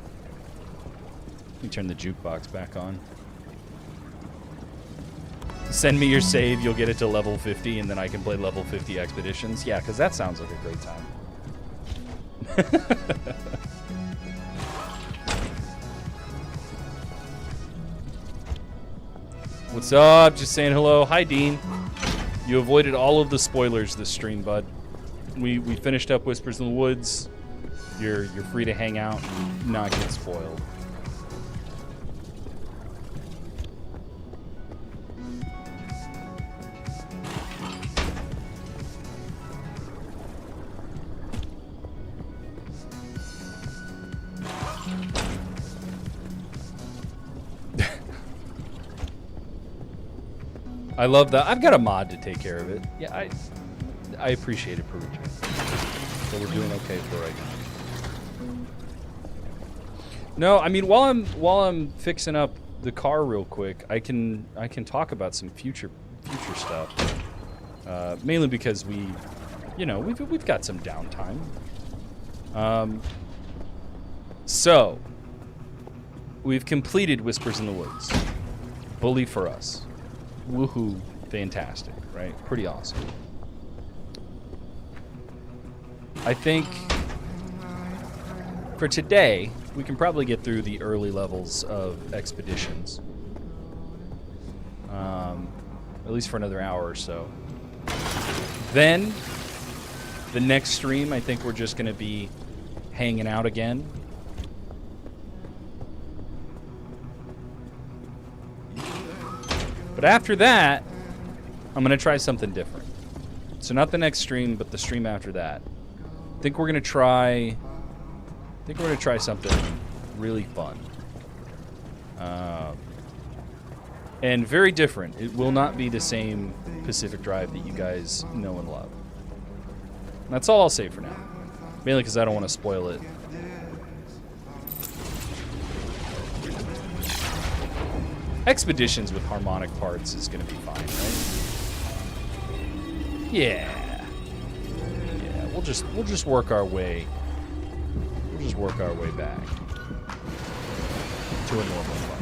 Let me turn the jukebox back on. Send me your save, you'll get it to level 50, and then I can play level 50 expeditions. Yeah, because that sounds like a great time. What's up? Just saying hello. Hi, Dean. You avoided all of the spoilers this stream, bud. We finished up Whispers in the Woods. You're free to hang out and not get spoiled. I love that. I've got a mod to take care of it. Yeah, I appreciate it, Perugia. So we're doing okay for right now. No, I mean while I'm fixing up the car real quick, I can talk about some future stuff. Mainly because we've got some downtime. So we've completed Whispers in the Woods. Bully for us. Woohoo! Fantastic, right? Pretty awesome. I think for today, we can probably get through the early levels of expeditions. At least for another hour or so. Then, the next stream, I think we're just going to be hanging out again. But after that, I'm going to try something different. So not the next stream, but the stream after that. I think we're going to try something really fun. And very different. It will not be the same Pacific Drive that you guys know and love. And that's all I'll say for now. Mainly because I don't want to spoil it. Expeditions with harmonic parts is going to be fine, right? Yeah. Yeah, we'll just work our way. We'll just work our way back to a normal car.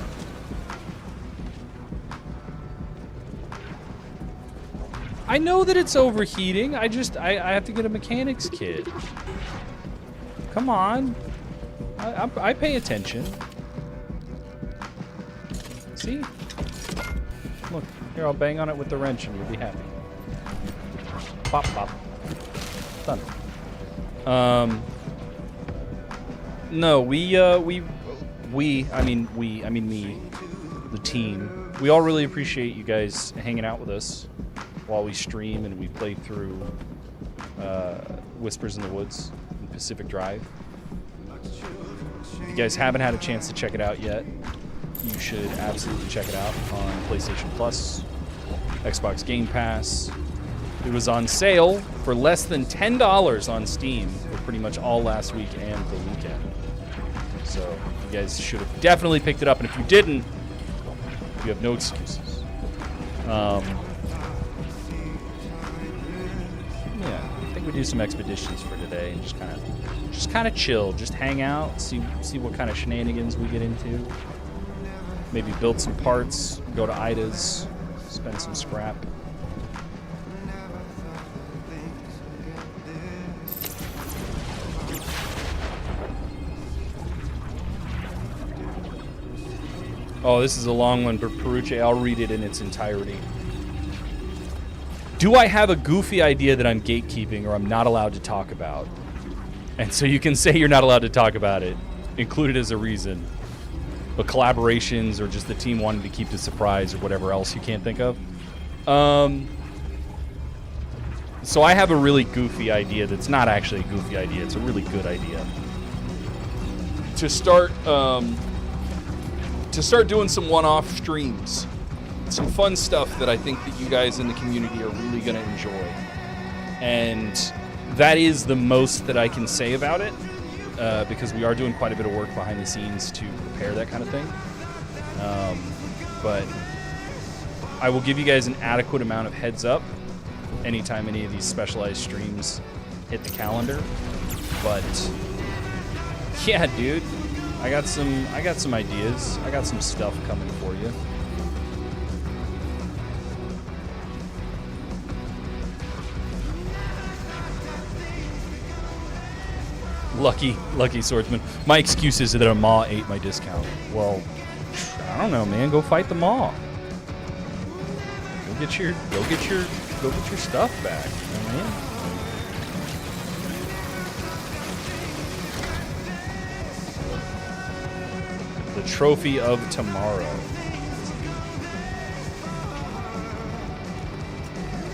I know that it's overheating. I have to get a mechanics kit. Come on. I pay attention. See? Look, here, I'll bang on it with the wrench and you'll be happy. Pop, pop. Done. No, I mean me, the team. We all really appreciate you guys hanging out with us while we stream and we play through Whispers in the Woods and Pacific Drive. If you guys haven't had a chance to check it out yet, you should absolutely check it out on PlayStation Plus, Xbox Game Pass. It was on sale for less than $10 on Steam for pretty much all last week and the weekend. So you guys should have definitely picked it up, and if you didn't, you have no excuses. Yeah, I think we do some expeditions for today and just kind of chill, just hang out, see what kind of shenanigans we get into. Maybe build some parts, go to Ida's, spend some scrap. Oh, this is a long one, but Peruche, I'll read it in its entirety. Do I have a goofy idea that I'm gatekeeping or I'm not allowed to talk about? And so you can say you're not allowed to talk about it, include it as a reason. But collaborations or just the team wanting to keep the surprise or whatever else you can't think of. So I have a really goofy idea that's not actually a goofy idea. It's a really good idea. To start doing some one-off streams. Some fun stuff that I think that you guys in the community are really going to enjoy. And that is the most that I can say about it. Because we are doing quite a bit of work behind the scenes to prepare that kind of thing. But I will give you guys an adequate amount of heads up anytime any of these specialized streams hit the calendar. But yeah, dude, I got some ideas. I got some stuff coming for you. Lucky swordsman. My excuse is that a maw ate my discount. Well, I don't know, man. Go fight the maw. Go get your stuff back, man. The trophy of tomorrow.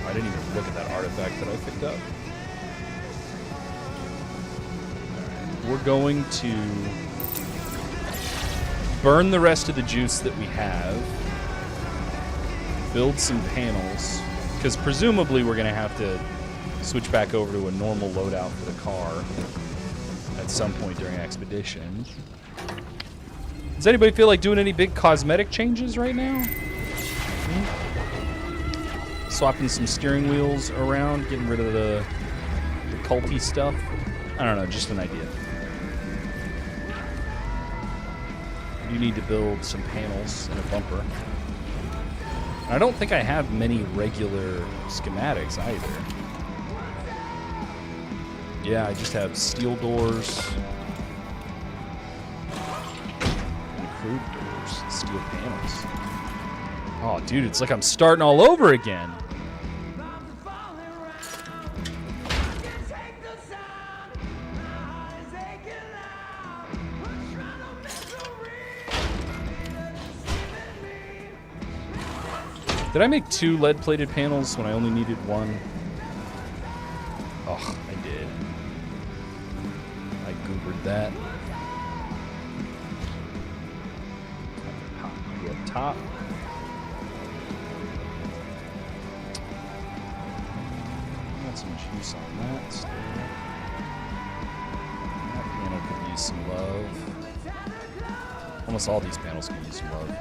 I didn't even look at that artifact that I picked up. We're going to burn the rest of the juice that we have. build some panels, because presumably we're going to have to switch back over to a normal loadout for the car at some point during expedition. Does anybody feel like doing any big cosmetic changes right now? Swapping some steering wheels around, getting rid of the culty stuff? I don't know, just an idea. You need to build some panels and a bumper. I don't think I have many regular schematics either. Yeah, I just have steel doors and crude doors, steel panels. Oh, dude, it's like I'm starting all over again. Did I make 2 lead-plated panels when I only needed 1? Oh, I did. I goobered that. Copy up top. Not so much use on that still. That panel could use some love. Almost all these panels could use some love.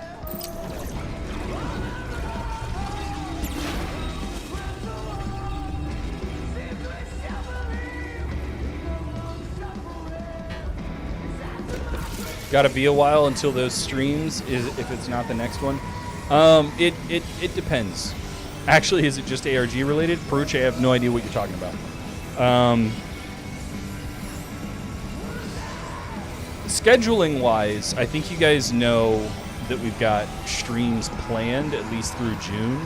Got to be a while until those streams, if it's not the next one. It depends. Actually, is it just ARG related? Peruche, I have no idea what you're talking about. Scheduling wise, I think you guys know that we've got streams planned at least through June.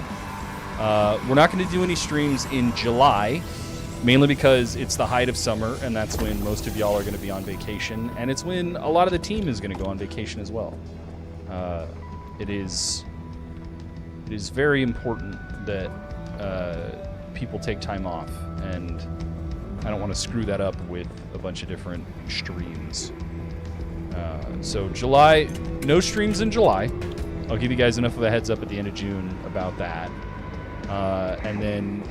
We're not going to do any streams in July. Mainly because it's the height of summer, and that's when most of y'all are going to be on vacation, and it's when a lot of the team is going to go on vacation as well. It is very important that people take time off, and I don't want to screw that up with a bunch of different streams. So July, no streams in July. I'll give you guys enough of a heads up at the end of June about that. And then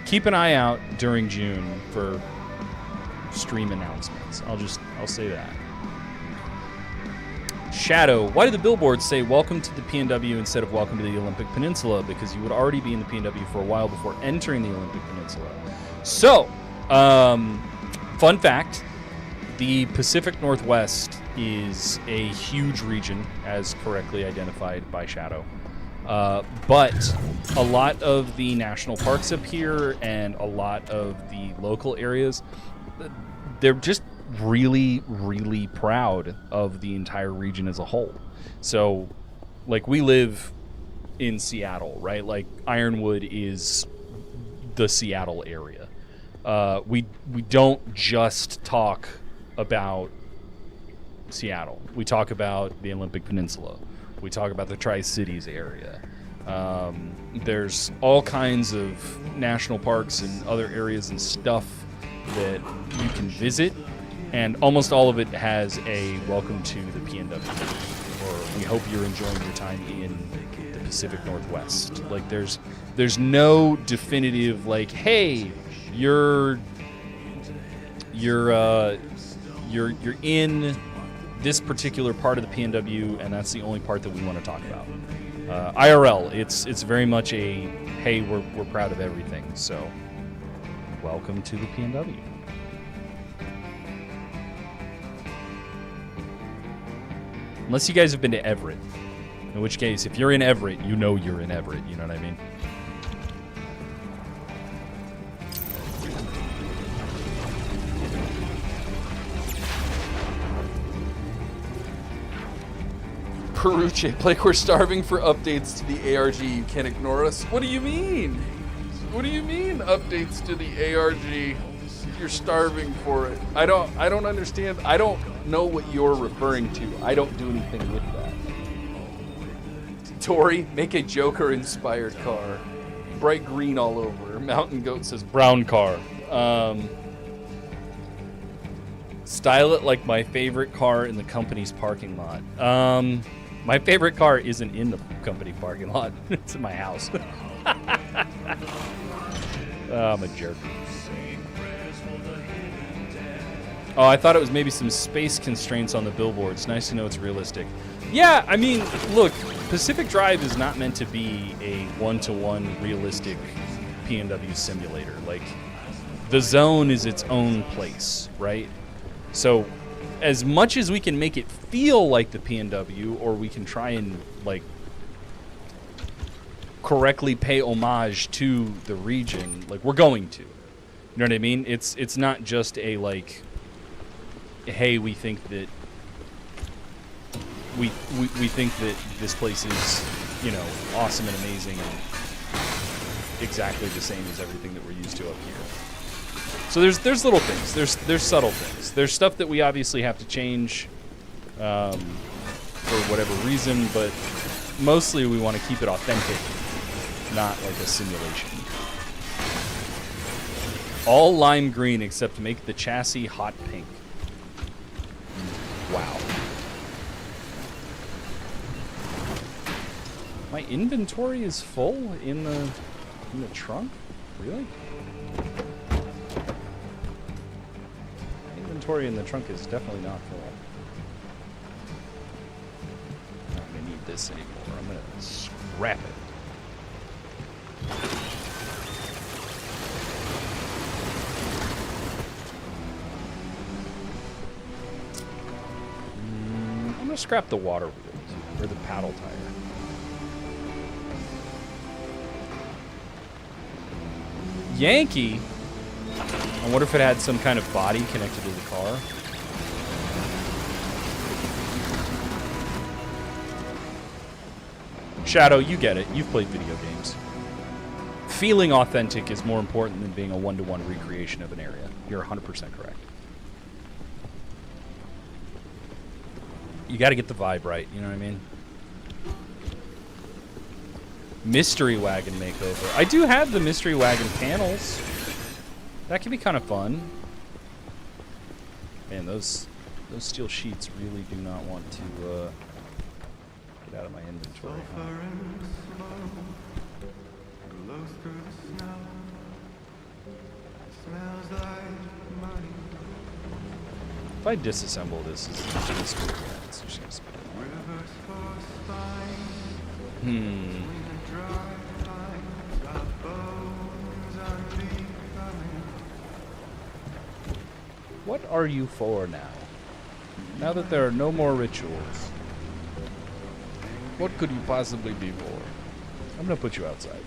keep an eye out during June for stream announcements. I'll say that. Shadow, why do the billboards say welcome to the PNW instead of welcome to the Olympic Peninsula? Because you would already be in the PNW for a while before entering the Olympic Peninsula. So, fun fact, the Pacific Northwest is a huge region, as correctly identified by Shadow. But a lot of the national parks up here and a lot of the local areas, they're just really, really proud of the entire region as a whole. So, like, we live in Seattle, right? Like, Ironwood is the Seattle area. We don't just talk about Seattle. We talk about the Olympic Peninsula. We talk about the Tri-Cities area. There's all kinds of national parks and other areas and stuff that you can visit, and almost all of it has a welcome to the PNW, or we hope you're enjoying your time in the Pacific Northwest. Like, there's no definitive, like, hey, you're in this particular part of the PNW, and that's the only part that we want to talk about. IRL, it's very much a, hey, we're proud of everything. So, welcome to the PNW. Unless you guys have been to Everett, in which case, if you're in Everett, you know you're in Everett. You know what I mean? Peruche, like we're starving for updates to the ARG. You can't ignore us. What do you mean? What do you mean updates to the ARG? You're starving for it. I don't understand. I don't know what you're referring to. I don't do anything with that. Tori, make a Joker-inspired car. Bright green all over. Mountain Goat says brown car. Style it like my favorite car in the company's parking lot. My favorite car isn't in the company parking lot. It's in my house. Oh, I'm a jerk. Oh, I thought it was maybe some space constraints on the billboards. Nice to know it's realistic. Yeah, I mean, look, Pacific Drive is not meant to be a one-to-one realistic P&W simulator. Like, the zone is its own place, right? So, as much as we can make it feel like the P&W, or we can try and, like, correctly pay homage to the region, like, we're going to. You know what I mean? It's not just a, like, hey, we think that we think that this place is, you know, awesome and amazing and exactly the same as everything that we're used to up here. So there's little things, there's subtle things, there's stuff that we obviously have to change for whatever reason, but mostly we want to keep it authentic, not like a simulation. All lime green except make the chassis hot pink. Wow. My inventory is full in the trunk? Really? My inventory in the trunk is definitely not full. I'm not gonna need this anymore. I'm gonna scrap it. I'm gonna scrap the water wheel or the paddle tire. Yankee? I wonder if it had some kind of body connected to the car. Shadow, you get it. You've played video games. Feeling authentic is more important than being a one-to-one recreation of an area. You're 100% correct. You got to get the vibe right, you know what I mean? Mystery wagon makeover. I do have the mystery wagon panels. That could be kind of fun. Man, those steel sheets really do not want to get out of my inventory. If I disassemble this, it's just gonna spin. It's just gonna spin. What are you for now? Now that there are no more rituals, what could you possibly be for? I'm gonna put you outside.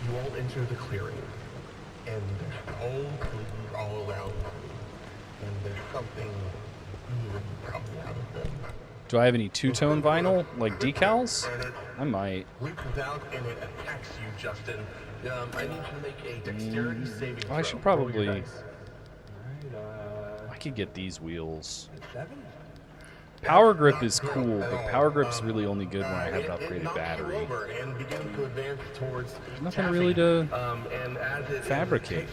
You all enter the clearing, and there's cold trees all around you, and there's something weird coming out of them. Do I have any two-tone vinyl, like decals? I might. Reaches out and it attacks you, Justin. I need you to make a dexterity saving throw. I should probably. I could get these wheels. Power grip is cool, but power grip's really only good when I have an upgraded battery. There's nothing really to fabricate.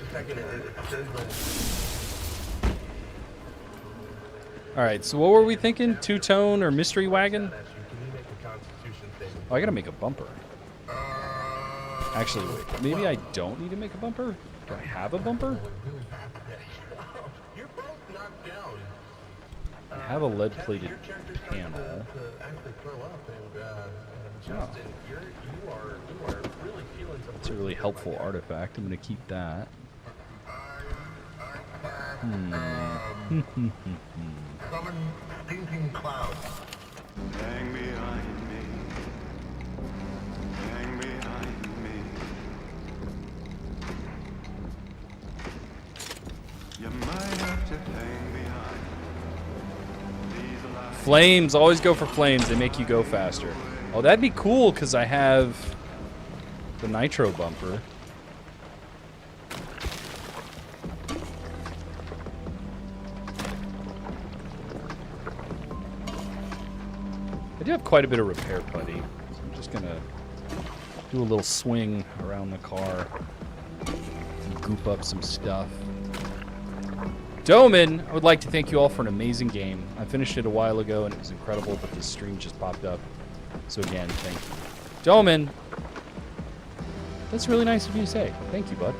Alright, so what were we thinking? Two-tone or mystery wagon? Oh, I gotta make a bumper. Actually, wait. Maybe I don't need to make a bumper? Do I have a bumper? I have a lead-plated panel. Oh. It's a really helpful artifact. I'm going to keep that. Summon stinking clouds. Hang behind me. Hang behind me. You might have to hang behind. Flames. Always go for flames. They make you go faster. Oh, that'd be cool because I have the nitro bumper. I do have quite a bit of repair putty, so I'm just gonna do a little swing around the car and goop up some stuff. Doman, I would like to thank you all for an amazing game. I finished it a while ago and it was incredible, but the stream just popped up. So again, thank you. Doman, that's really nice of you to say. Thank you, bud.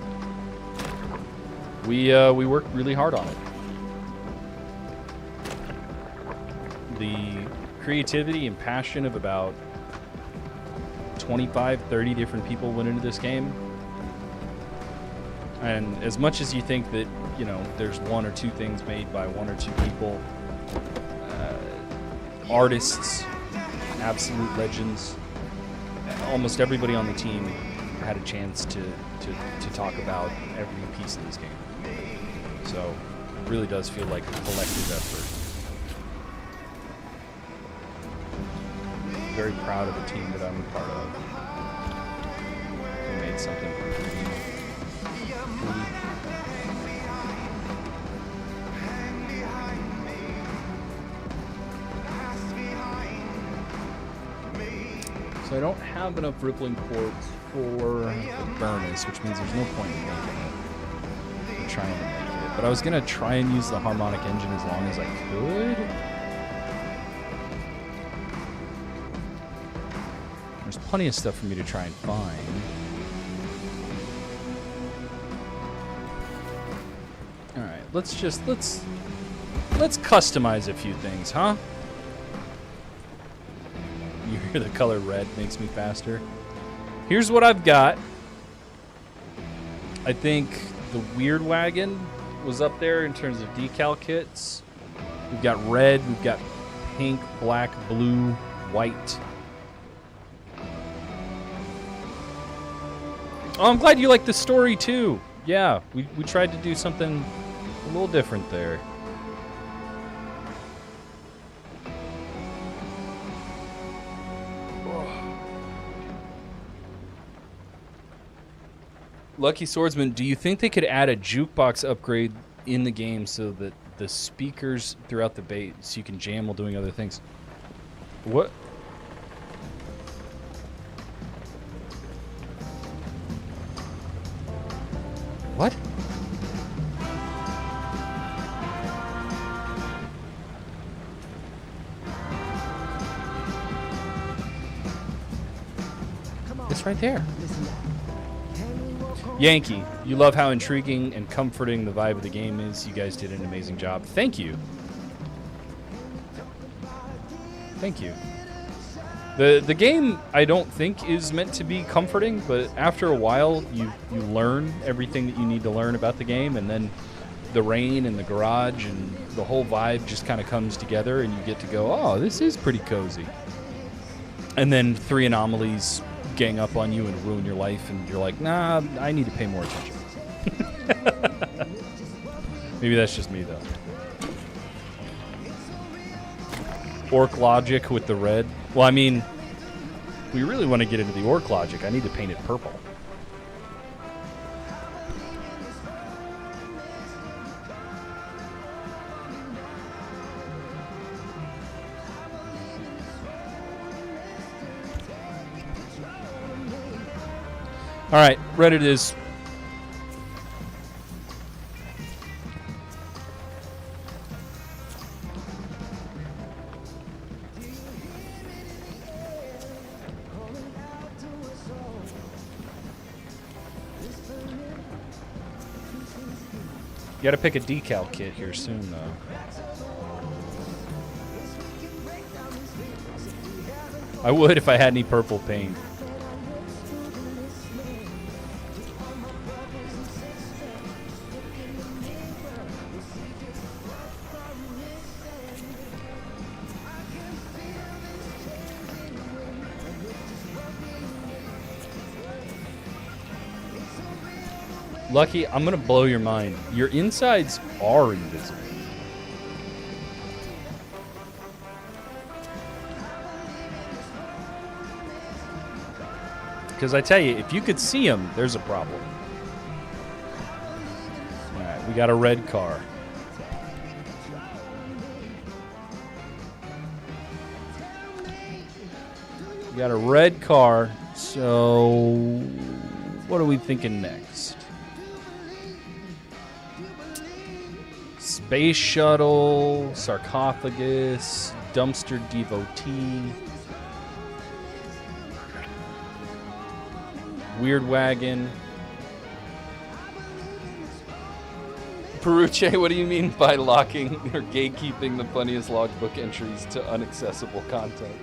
We worked really hard on it. The creativity and passion of about 25, 30 different people went into this game. And as much as you think that, you know, there's one or two things made by one or two people, artists, absolute legends, almost everybody on the team had a chance to talk about every piece of this game. So it really does feel like a collective effort. Very proud of the team that I'm a part of. We made something pretty. So I don't have enough rippling ports for the furnace, which means there's no point in making it. I'm trying to make it. But I was going to try and use the harmonic engine as long as I could. There's plenty of stuff for me to try and find. Alright, let's customize a few things, huh? You hear the color red makes me faster. Here's what I've got. I think the Weird Wagon was up there in terms of decal kits. We've got red, we've got pink, black, blue, white. Oh, I'm glad you like the story too. Yeah, we tried to do something a little different there. Lucky Swordsman, do you think they could add a jukebox upgrade in the game so that the speakers throughout the base, so you can jam while doing other things? What? What? It's right there. Yankee, you love how intriguing and comforting the vibe of the game is. You guys did an amazing job. Thank you. Thank you. The game, I don't think, is meant to be comforting, but after a while, you learn everything that you need to learn about the game, and then the rain and the garage and the whole vibe just kind of comes together, and you get to go, oh, this is pretty cozy. And then 3 anomalies gang up on you and ruin your life, and you're like, nah, I need to pay more attention. Maybe that's just me, though. Orc logic with the red. Well, I mean, we really want to get into the orc logic. I need to paint it purple. All right, red it is. You gotta pick a decal kit here soon, though. I would if I had any purple paint. Lucky, I'm gonna blow your mind. Your insides are invisible. Because I tell you, if you could see them, there's a problem. All right, we got a red car. We got a red car, so what are we thinking next? Space shuttle, sarcophagus, dumpster devotee, weird wagon. Peruche, what do you mean by locking or gatekeeping the funniest logbook entries to unaccessible content?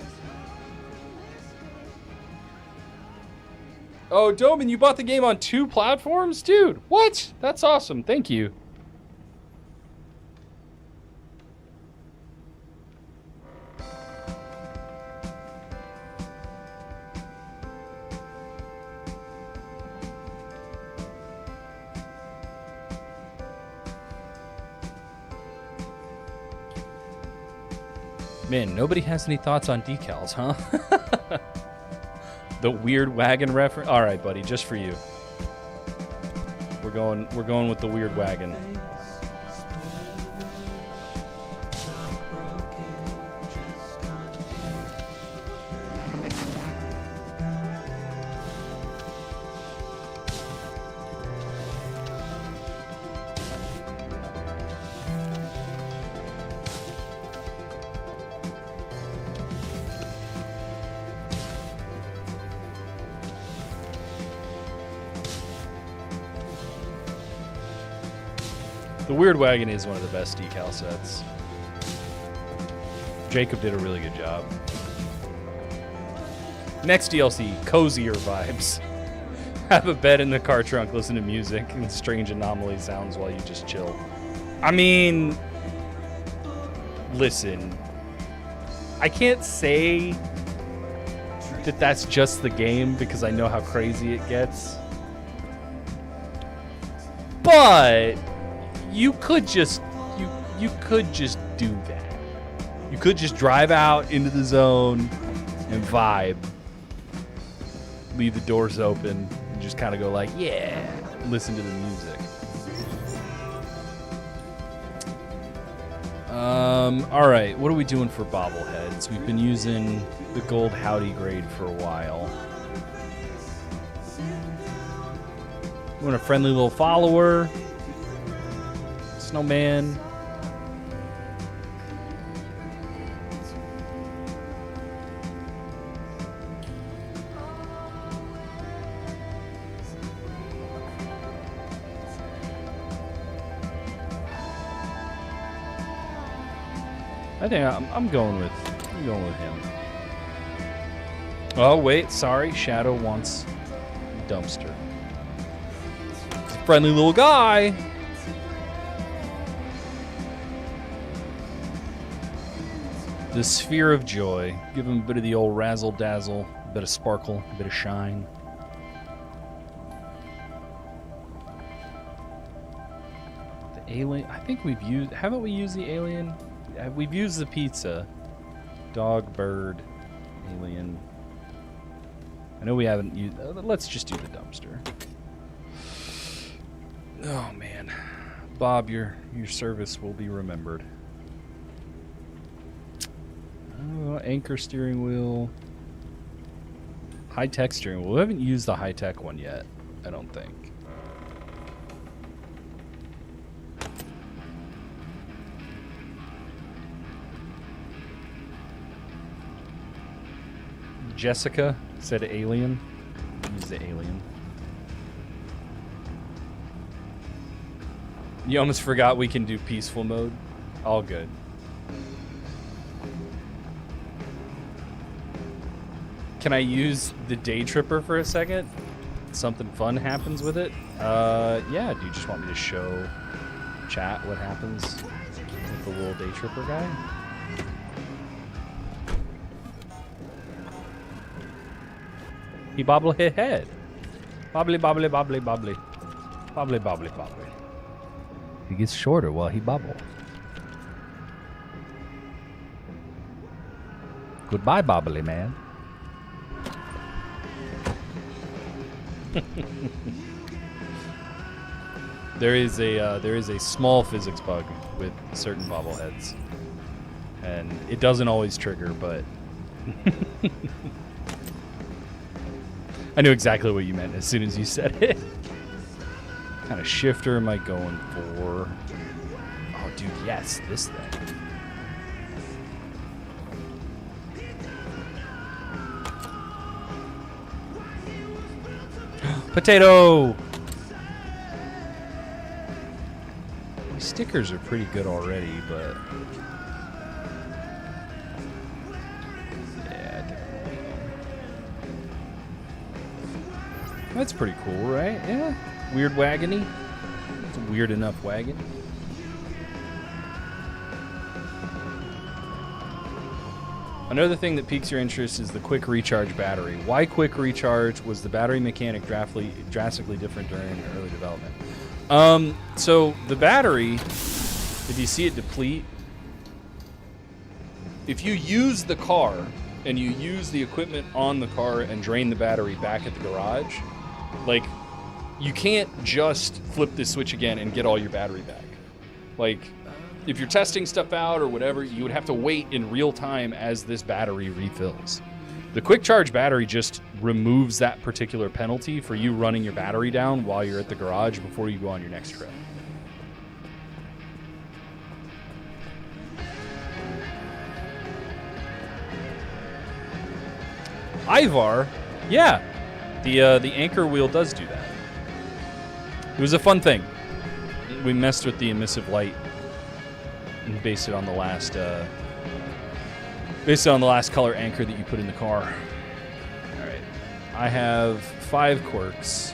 Oh, Doman, you bought the game on 2 platforms? Dude, what? That's awesome. Thank you. Man, nobody has any thoughts on decals, huh? The weird wagon reference. All right, buddy, just for you. We're going with the weird wagon. The Weird Wagon is one of the best decal sets. Jacob did a really good job. Next DLC, cozier vibes. Have a bed in the car trunk, listen to music, and strange anomaly sounds while you just chill. I mean, listen, I can't say that that's just the game because I know how crazy it gets. But you could just you could just do that. You could just drive out into the zone and vibe. Leave the doors open and just kind of go like, yeah, listen to the music. All right, what are we doing for bobbleheads? We've been using the gold Howdy grade for a while. We want a friendly little follower. Snowman. I think I'm going with him. Oh wait, sorry. Shadow wants dumpster. It's a friendly little guy. The sphere of joy. Give him a bit of the old razzle dazzle, a bit of sparkle, a bit of shine. The alien. I think we've used. Haven't we used the alien? We've used the pizza. Dog, bird, alien. I know we haven't used. Let's just do the dumpster. Oh man, Bob, your service will be remembered. Anchor steering wheel. High-tech steering wheel. We haven't used the high-tech one yet, I don't think. Jessica said alien. Use the alien. You almost forgot we can do peaceful mode. All good. Can I use the day tripper for a second? Something fun happens with it? Yeah, do you just want me to show chat what happens with the little day tripper guy? He bobble his head. Bobbly, bobbly, bobbly, bobbly. Bobbly, bobbly, bobbly. He gets shorter while he bobble. Goodbye, bobbly man. There is a small physics bug with certain bobbleheads, and it doesn't always trigger, but I knew exactly what you meant as soon as you said it. What kind of shifter am I going for? Oh, dude, yes, this thing. Potato! These stickers are pretty good already, but... yeah, I think I'll leave them. That's pretty cool, right? Yeah. Weird wagony. It's a weird enough wagon. Another thing that piques your interest is the quick recharge battery. Why quick recharge? Was the battery mechanic drastically different during early development? So the battery, if you see it deplete, if you use the car and you use the equipment on the car and drain the battery back at the garage, like, you can't just flip this switch again and get all your battery back. Like, if you're testing stuff out or whatever, you would have to wait in real time as this battery refills. The quick charge battery just removes that particular penalty for you running your battery down while you're at the garage before you go on your next trip. Ivar, yeah, the anchor wheel does do that. It was a fun thing. We messed with the emissive light and based it on the last color anchor that you put in the car. All right, I have 5 quirks.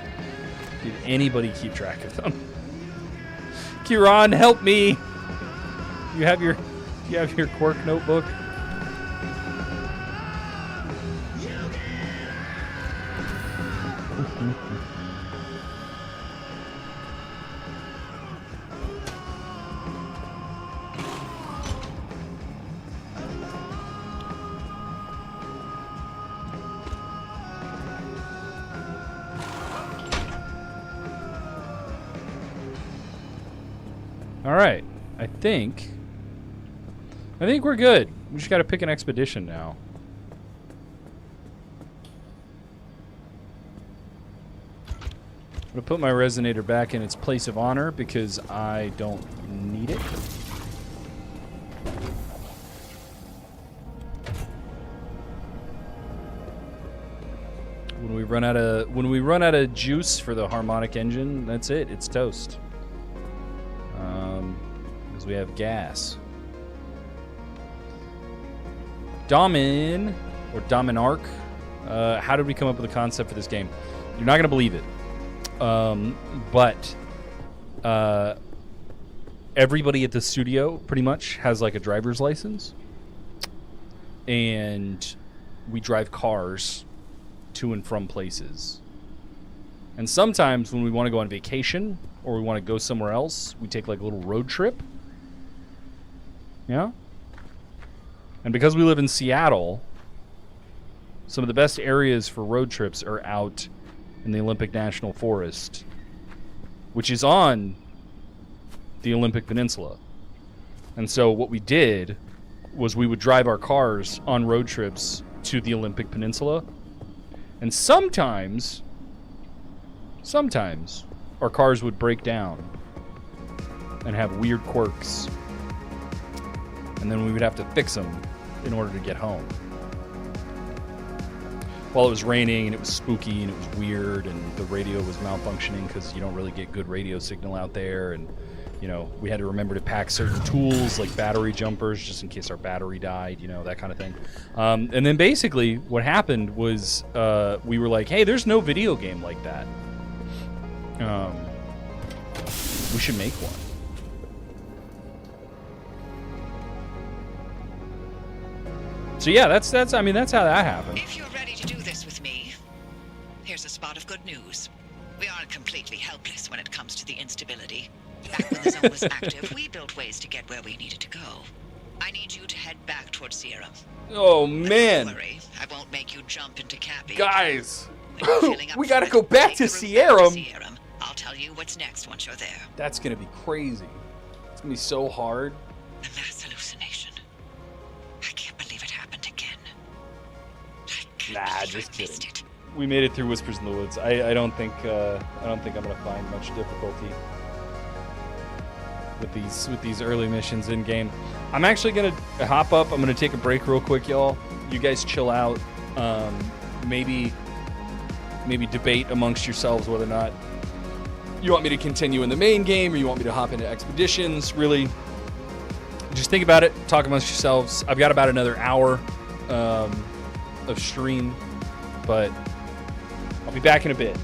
Did anybody keep track of them? Kieran, help me! You have your quirk notebook? All right, I think we're good. We just got to pick an expedition now. I'm gonna put my resonator back in its place of honor because I don't need it. When we run out of juice for the harmonic engine, that's it. It's toast. Because we have gas. Domin, or Dominarch. How did we come up with the concept for this game? You're not going to believe it. But everybody at the studio pretty much has like a driver's license. And we drive cars to and from places. And sometimes when we want to go on vacation or we want to go somewhere else, we take like a little road trip. Yeah? And because we live in Seattle, some of the best areas for road trips are out in the Olympic National Forest, which is on the Olympic Peninsula. And so what we did was we would drive our cars on road trips to the Olympic Peninsula. And sometimes our cars would break down and have weird quirks. And then we would have to fix them in order to get home. While it was raining and it was spooky and it was weird and the radio was malfunctioning because you don't really get good radio signal out there, and you know, we had to remember to pack certain tools like battery jumpers just in case our battery died, you know, that kind of thing. And then basically what happened was we were like, hey, there's no video game like that. We should make one. So yeah, that's how that happened. If you're ready to do this with me, here's a spot of good news. We aren't completely helpless when it comes to the instability. Back when the zone was active, we built ways to get where we needed to go. I need you to head back towards Sierra. Oh, But man. don't worry, I won't make you jump into Cappy. Guys, When you're filling up we gotta full, go back take to the route Sierra. Sierra. I'll tell you what's next once you're there. That's gonna be crazy. It's gonna be so hard. The mass hallucination. I can't believe it happened again. I can't Nah, believe just I missed kidding. it. We made it through Whispers in the Woods. I don't think I'm gonna find much difficulty. with these early missions in game. I'm actually gonna hop up. I'm gonna take a break real quick, y'all. You guys chill out. Maybe debate amongst yourselves whether or not you want me to continue in the main game or you want me to hop into expeditions. Really, just think about it. Talk amongst yourselves. I've got about another hour of stream, but I'll be back in a bit.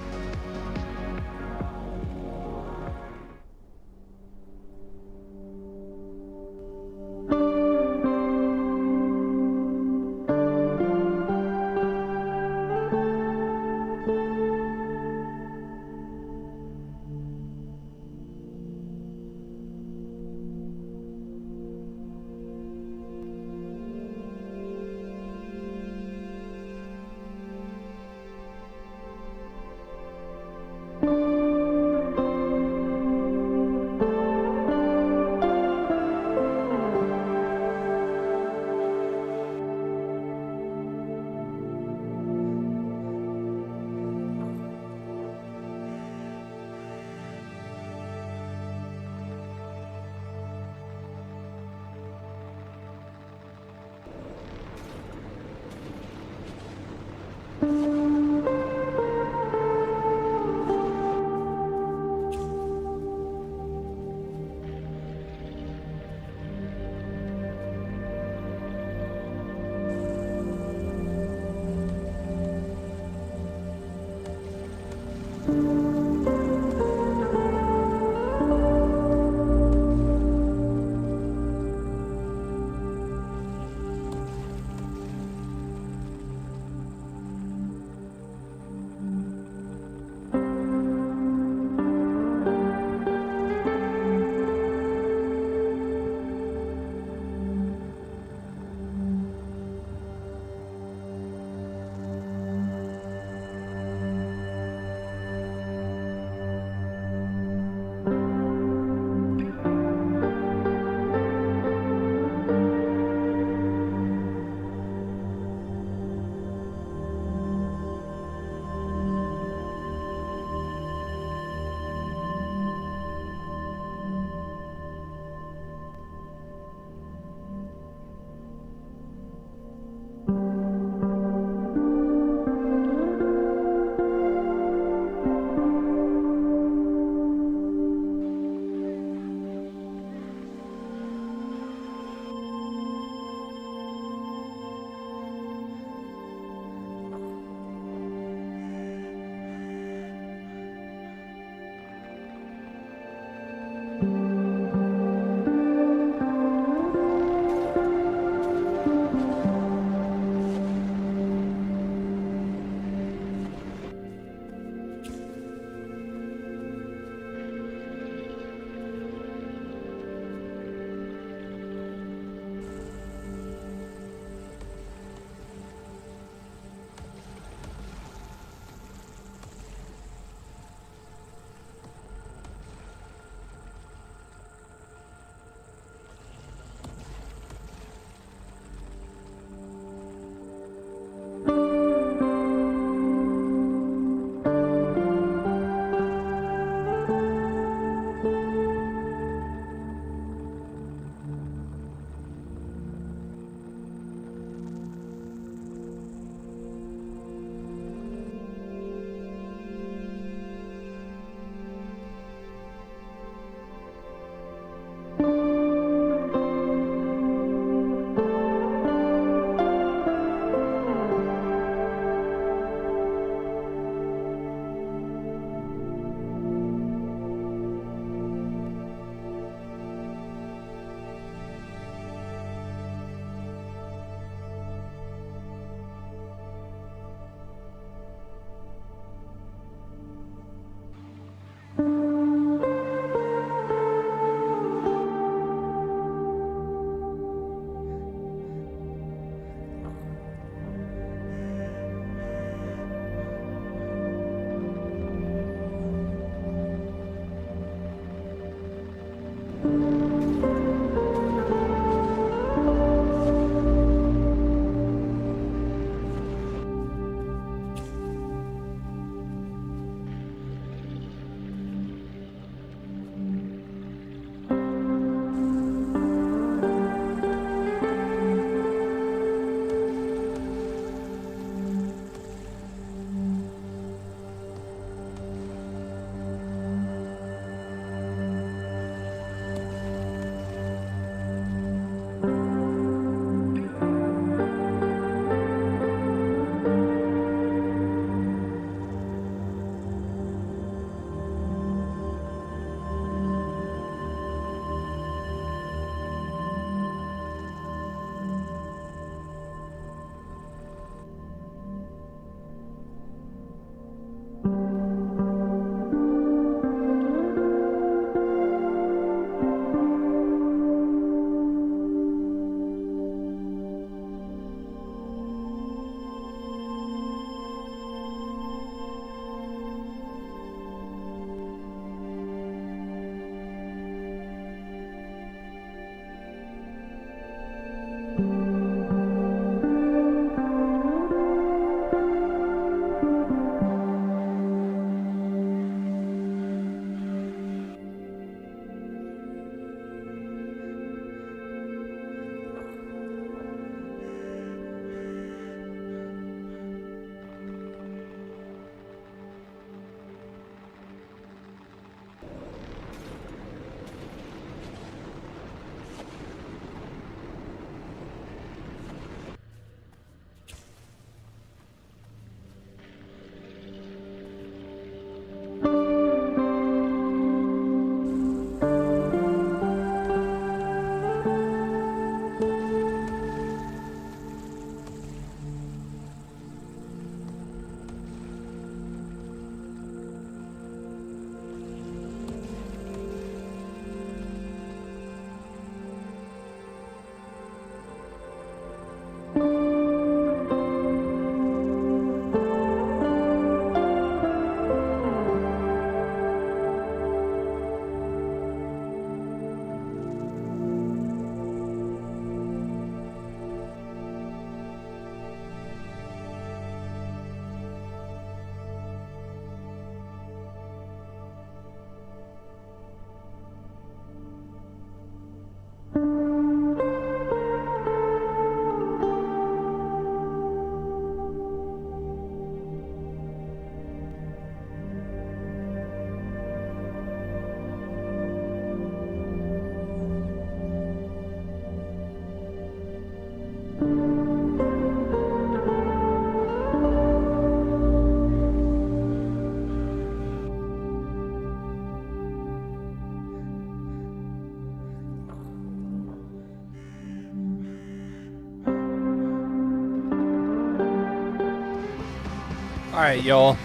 All right, y'all.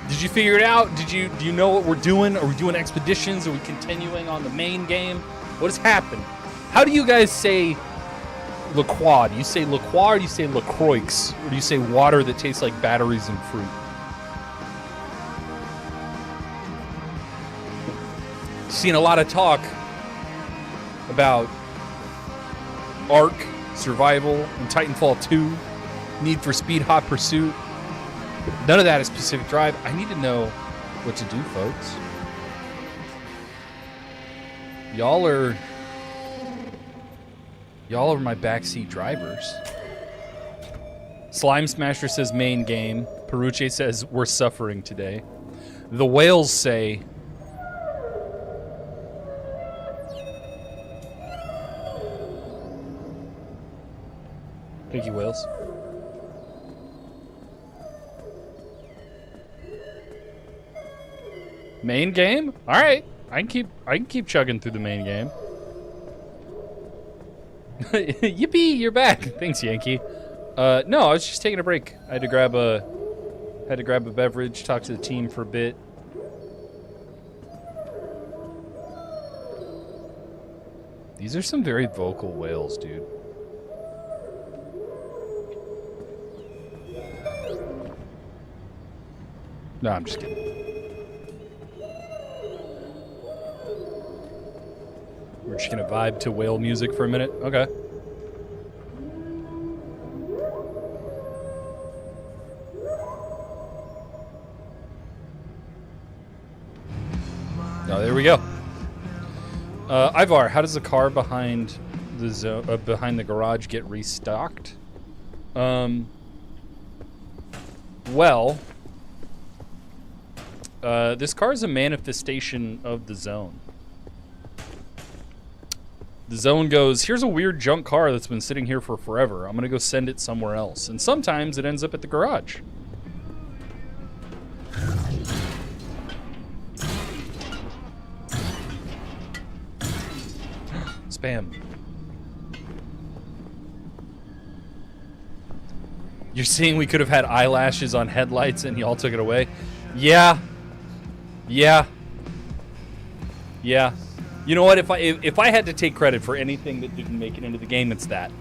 Did you figure it out? Do you know what we're doing? Are we doing expeditions? Are we continuing on the main game? What has happened? How do you guys say La Croix? Do you say La Croix or do you say La Croix? Or do you say water that tastes like batteries and fruit? Seen a lot of talk about Ark, Survival, and Titanfall 2, Need for Speed, Hot Pursuit. None of that is Pacific Drive. I need to know what to do, folks. Y'all are my backseat drivers. Slime Smasher says main game. Peruche says we're suffering today. The whales say thank you, whales. Main game? All right, I can keep chugging through the main game. Yippee, you're back. Thanks, Yankee. No, I was just taking a break. I had to grab a beverage, talk to the team for a bit. These are some very vocal whales, dude. No, I'm just kidding. We're just gonna vibe to whale music for a minute. Okay. Oh, there we go. Ivar, how does the car behind the garage get restocked? Well, this car is a manifestation of the zone. The zone goes, here's a weird junk car that's been sitting here for forever. I'm gonna go send it somewhere else. And sometimes it ends up at the garage. Spam. You're saying we could have had eyelashes on headlights and y'all took it away? Yeah. Yeah. Yeah. You know what? If I had to take credit for anything that didn't make it into the game, it's that.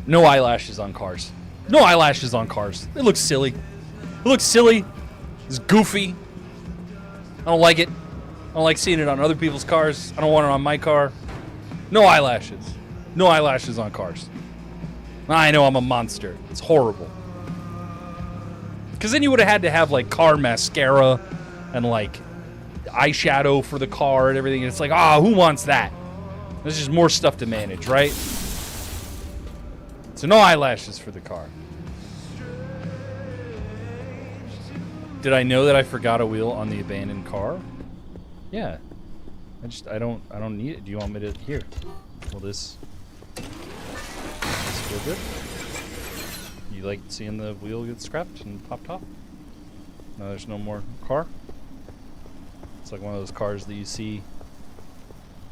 No eyelashes on cars. No eyelashes on cars. It looks silly. It looks silly. It's goofy. I don't like it. I don't like seeing it on other people's cars. I don't want it on my car. No eyelashes. No eyelashes on cars. I know I'm a monster. It's horrible. Because then you would have had to have like car mascara and like eyeshadow for the car and everything. And it's like, who wants that? There's just more stuff to manage, right? So no eyelashes for the car. Did I know that I forgot a wheel on the abandoned car? Yeah. I don't need it. Do you want me to? Here. Will this feel good? You like seeing the wheel get scrapped and popped off? No, there's no more car? It's like one of those cars that you see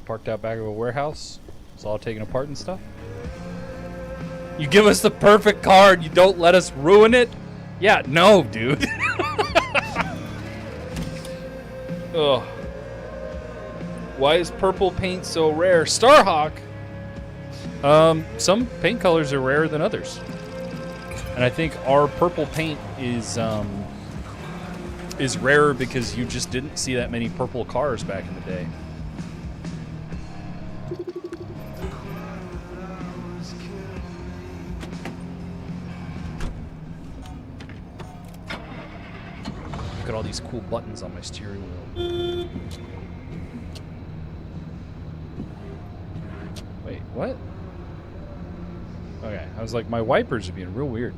parked out back of a warehouse. It's all taken apart and stuff. You give us the perfect car and you don't let us ruin it? Yeah, no, dude. Ugh. Why is purple paint so rare? Starhawk! Some paint colors are rarer than others. And I think our purple paint is rarer because you just didn't see that many purple cars back in the day. Look at all these cool buttons on my steering wheel. Wait, what? Okay, I was like, my wipers are being real weird.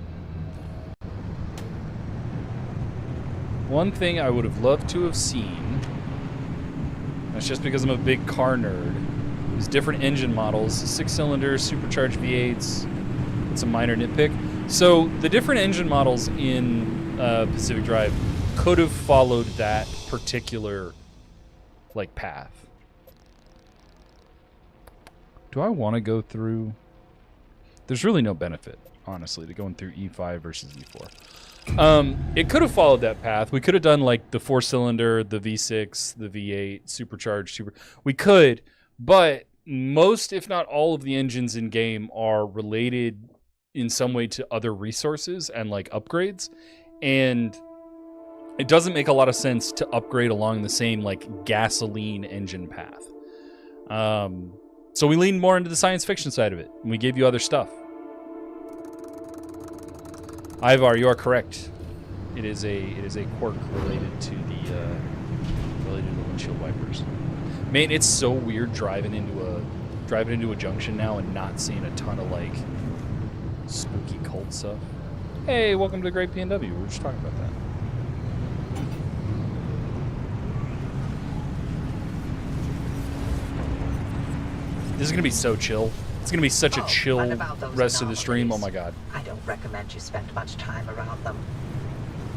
One thing I would have loved to have seen, that's just because I'm a big car nerd, is different engine models, 6-cylinder, supercharged V8s, It's a minor nitpick. So the different engine models in Pacific Drive could have followed that particular like path. Do I want to go through? There's really no benefit, honestly, to going through E5 versus E4. It could have followed that path. We could have done like the 4-cylinder, the V6, the V8, supercharged, we could, but most, if not all, of the engines in game are related in some way to other resources and like upgrades, and it doesn't make a lot of sense to upgrade along the same like gasoline engine path. So we leaned more into the science fiction side of it, and we gave you other stuff. Ivar, you are correct. It is a quirk related to the windshield wipers. Man, it's so weird driving into a junction now and not seeing a ton of like spooky cult stuff. Hey, welcome to the Great PNW. We were just talking about that. This is gonna be so chill. It's gonna be such a chill rest of the stream. Oh my god. I don't recommend you spend much time around them.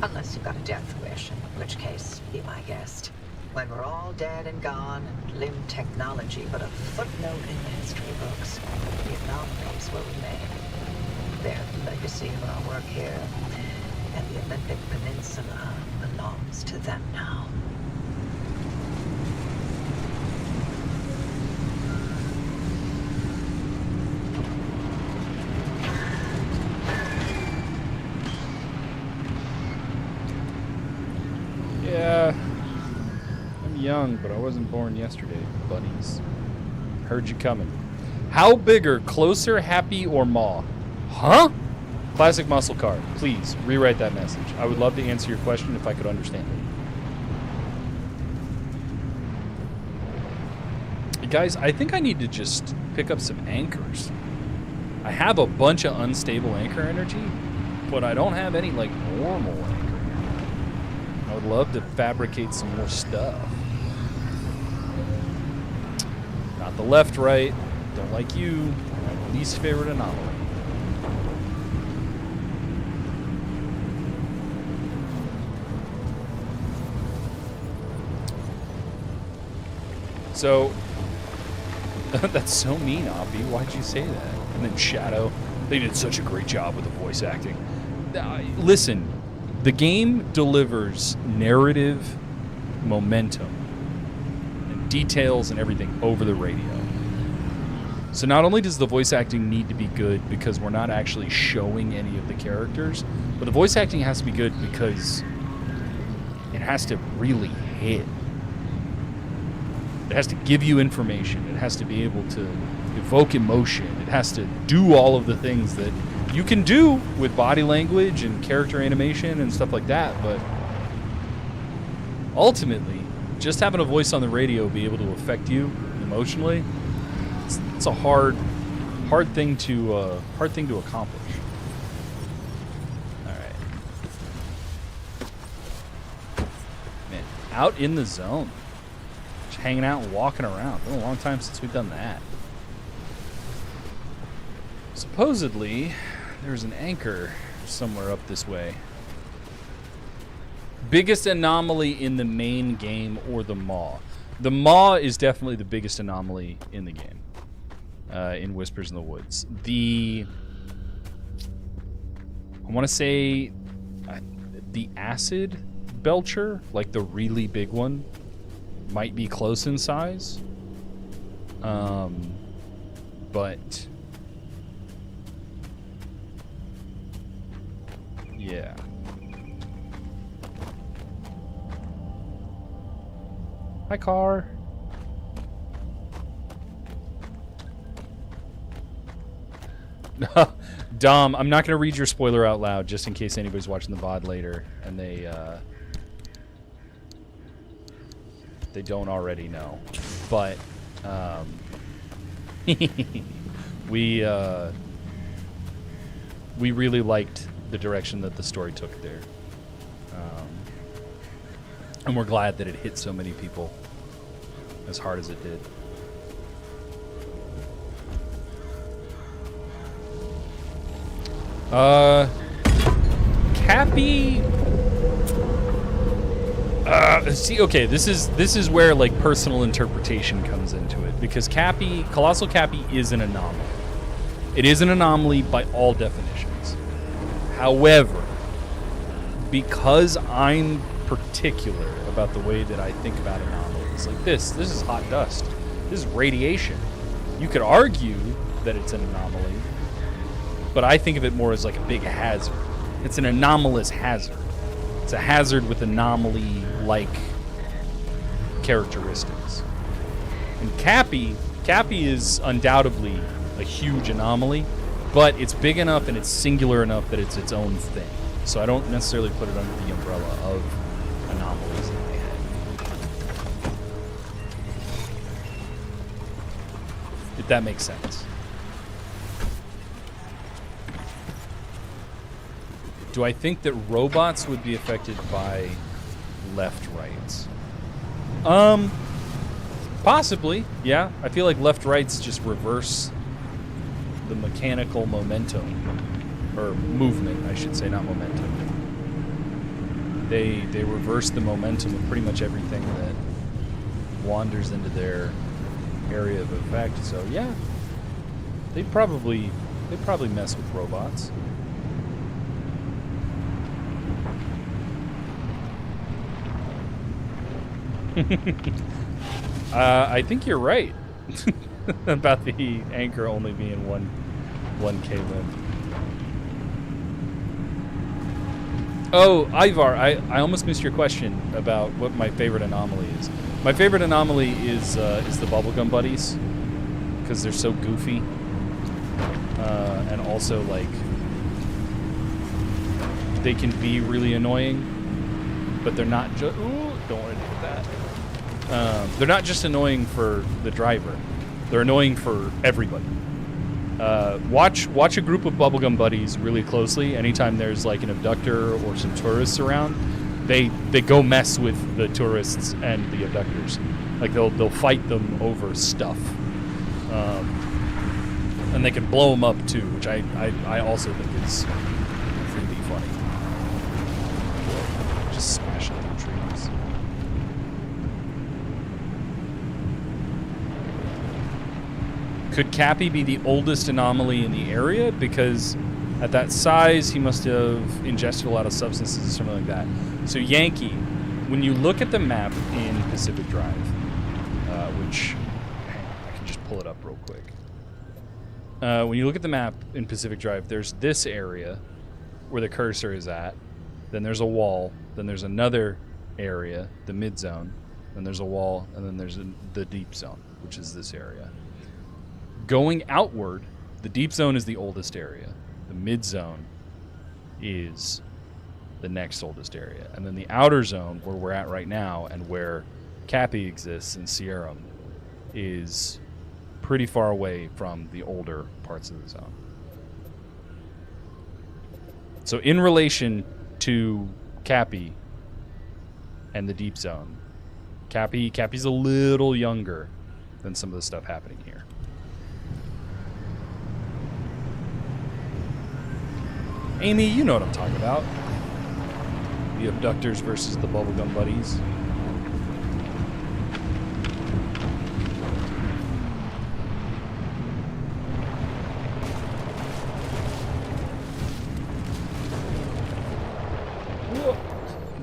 Unless you've got a death wish, in which case, be my guest. When we're all dead and gone, limb technology but a footnote in the history books, the anomalies will remain. They're the legacy of our work here, and the Olympic Peninsula belongs to them now. Yeah, I'm young, but I wasn't born yesterday, buddies. Heard you coming. How bigger, closer, happy, or maw? Huh? Classic muscle car. Please, rewrite that message. I would love to answer your question if I could understand it. Guys, I think I need to just pick up some anchors. I have a bunch of unstable anchor energy, but I don't have any, like, normal anchor. I would love to fabricate some more stuff. Not the left, right. Don't like you. My least favorite anomaly. So, that's so mean, Oppie. Why'd you say that? And then Shadow, they did such a great job with the voice acting. Listen, the game delivers narrative momentum and details and everything over the radio. So not only does the voice acting need to be good because we're not actually showing any of the characters, but the voice acting has to be good because it has to really hit. It has to give you information. It has to be able to evoke emotion. It has to do all of the things that you can do with body language and character animation and stuff like that, but ultimately, just having a voice on the radio be able to affect you emotionally, it's a hard thing to accomplish. All right, man, out in the zone, just hanging out and walking around. It's been a long time since we've done that. Supposedly, there's an anchor somewhere up this way. Biggest anomaly in the main game or the maw? The maw is definitely the biggest anomaly in the game. In Whispers in the Woods. I want to say the acid belcher, like the really big one, might be close in size. But yeah. Hi, car. Dom, I'm not going to read your spoiler out loud just in case anybody's watching the VOD later and they don't already know. But we really liked the direction that the story took there. And we're glad that it hit so many people as hard as it did. Cappy. See, okay, this is where like personal interpretation comes into it, because Colossal Cappy is an anomaly. It is an anomaly by all definitions. However, because I'm particular about the way that I think about anomalies, like this is hot dust. This is radiation. You could argue that it's an anomaly, but I think of it more as like a big hazard. It's an anomalous hazard. It's a hazard with anomaly-like characteristics. And Cappy is undoubtedly a huge anomaly, but it's big enough and it's singular enough that it's its own thing. So I don't necessarily put it under the umbrella of anomalies in my head. If that makes sense. Do I think that robots would be affected by left-rights? Possibly, yeah. I feel like left-rights just reverse the mechanical momentum. Or movement, I should say, not momentum. They reverse the momentum of pretty much everything that wanders into their area of effect. So yeah, they'd probably mess with robots. I think you're right about the anchor only being 1K length. Oh, Ivar, I almost missed your question about what my favorite anomaly is. My favorite anomaly is the Bubblegum Buddies, because they're so goofy, and also like they can be really annoying, but they're not just. Ooh, don't want to do that. They're not just annoying for the driver; they're annoying for everybody. Watch a group of Bubblegum Buddies really closely. Anytime there's like an abductor or some tourists around, they go mess with the tourists and the abductors. Like they'll fight them over stuff, and they can blow them up too, which I also think is really funny. Just smash into the trees. Could Cappy be the oldest anomaly in the area? Because at that size, he must have ingested a lot of substances or something like that. So Yankee, when you look at the map in Pacific Drive, which I can just pull it up real quick. When you look at the map in Pacific Drive, there's this area where the cursor is at. Then there's a wall. Then there's another area, the mid zone. Then there's a wall, and then there's the deep zone, which is this area. Going outward, the deep zone is the oldest area. The mid zone is the next oldest area. And then the outer zone, where we're at right now, and where Cappy exists in Sierra, is pretty far away from the older parts of the zone. So in relation to Cappy and the deep zone, Cappy's a little younger than some of the stuff happening here. Amy, you know what I'm talking about. The abductors versus the Bubblegum Buddies.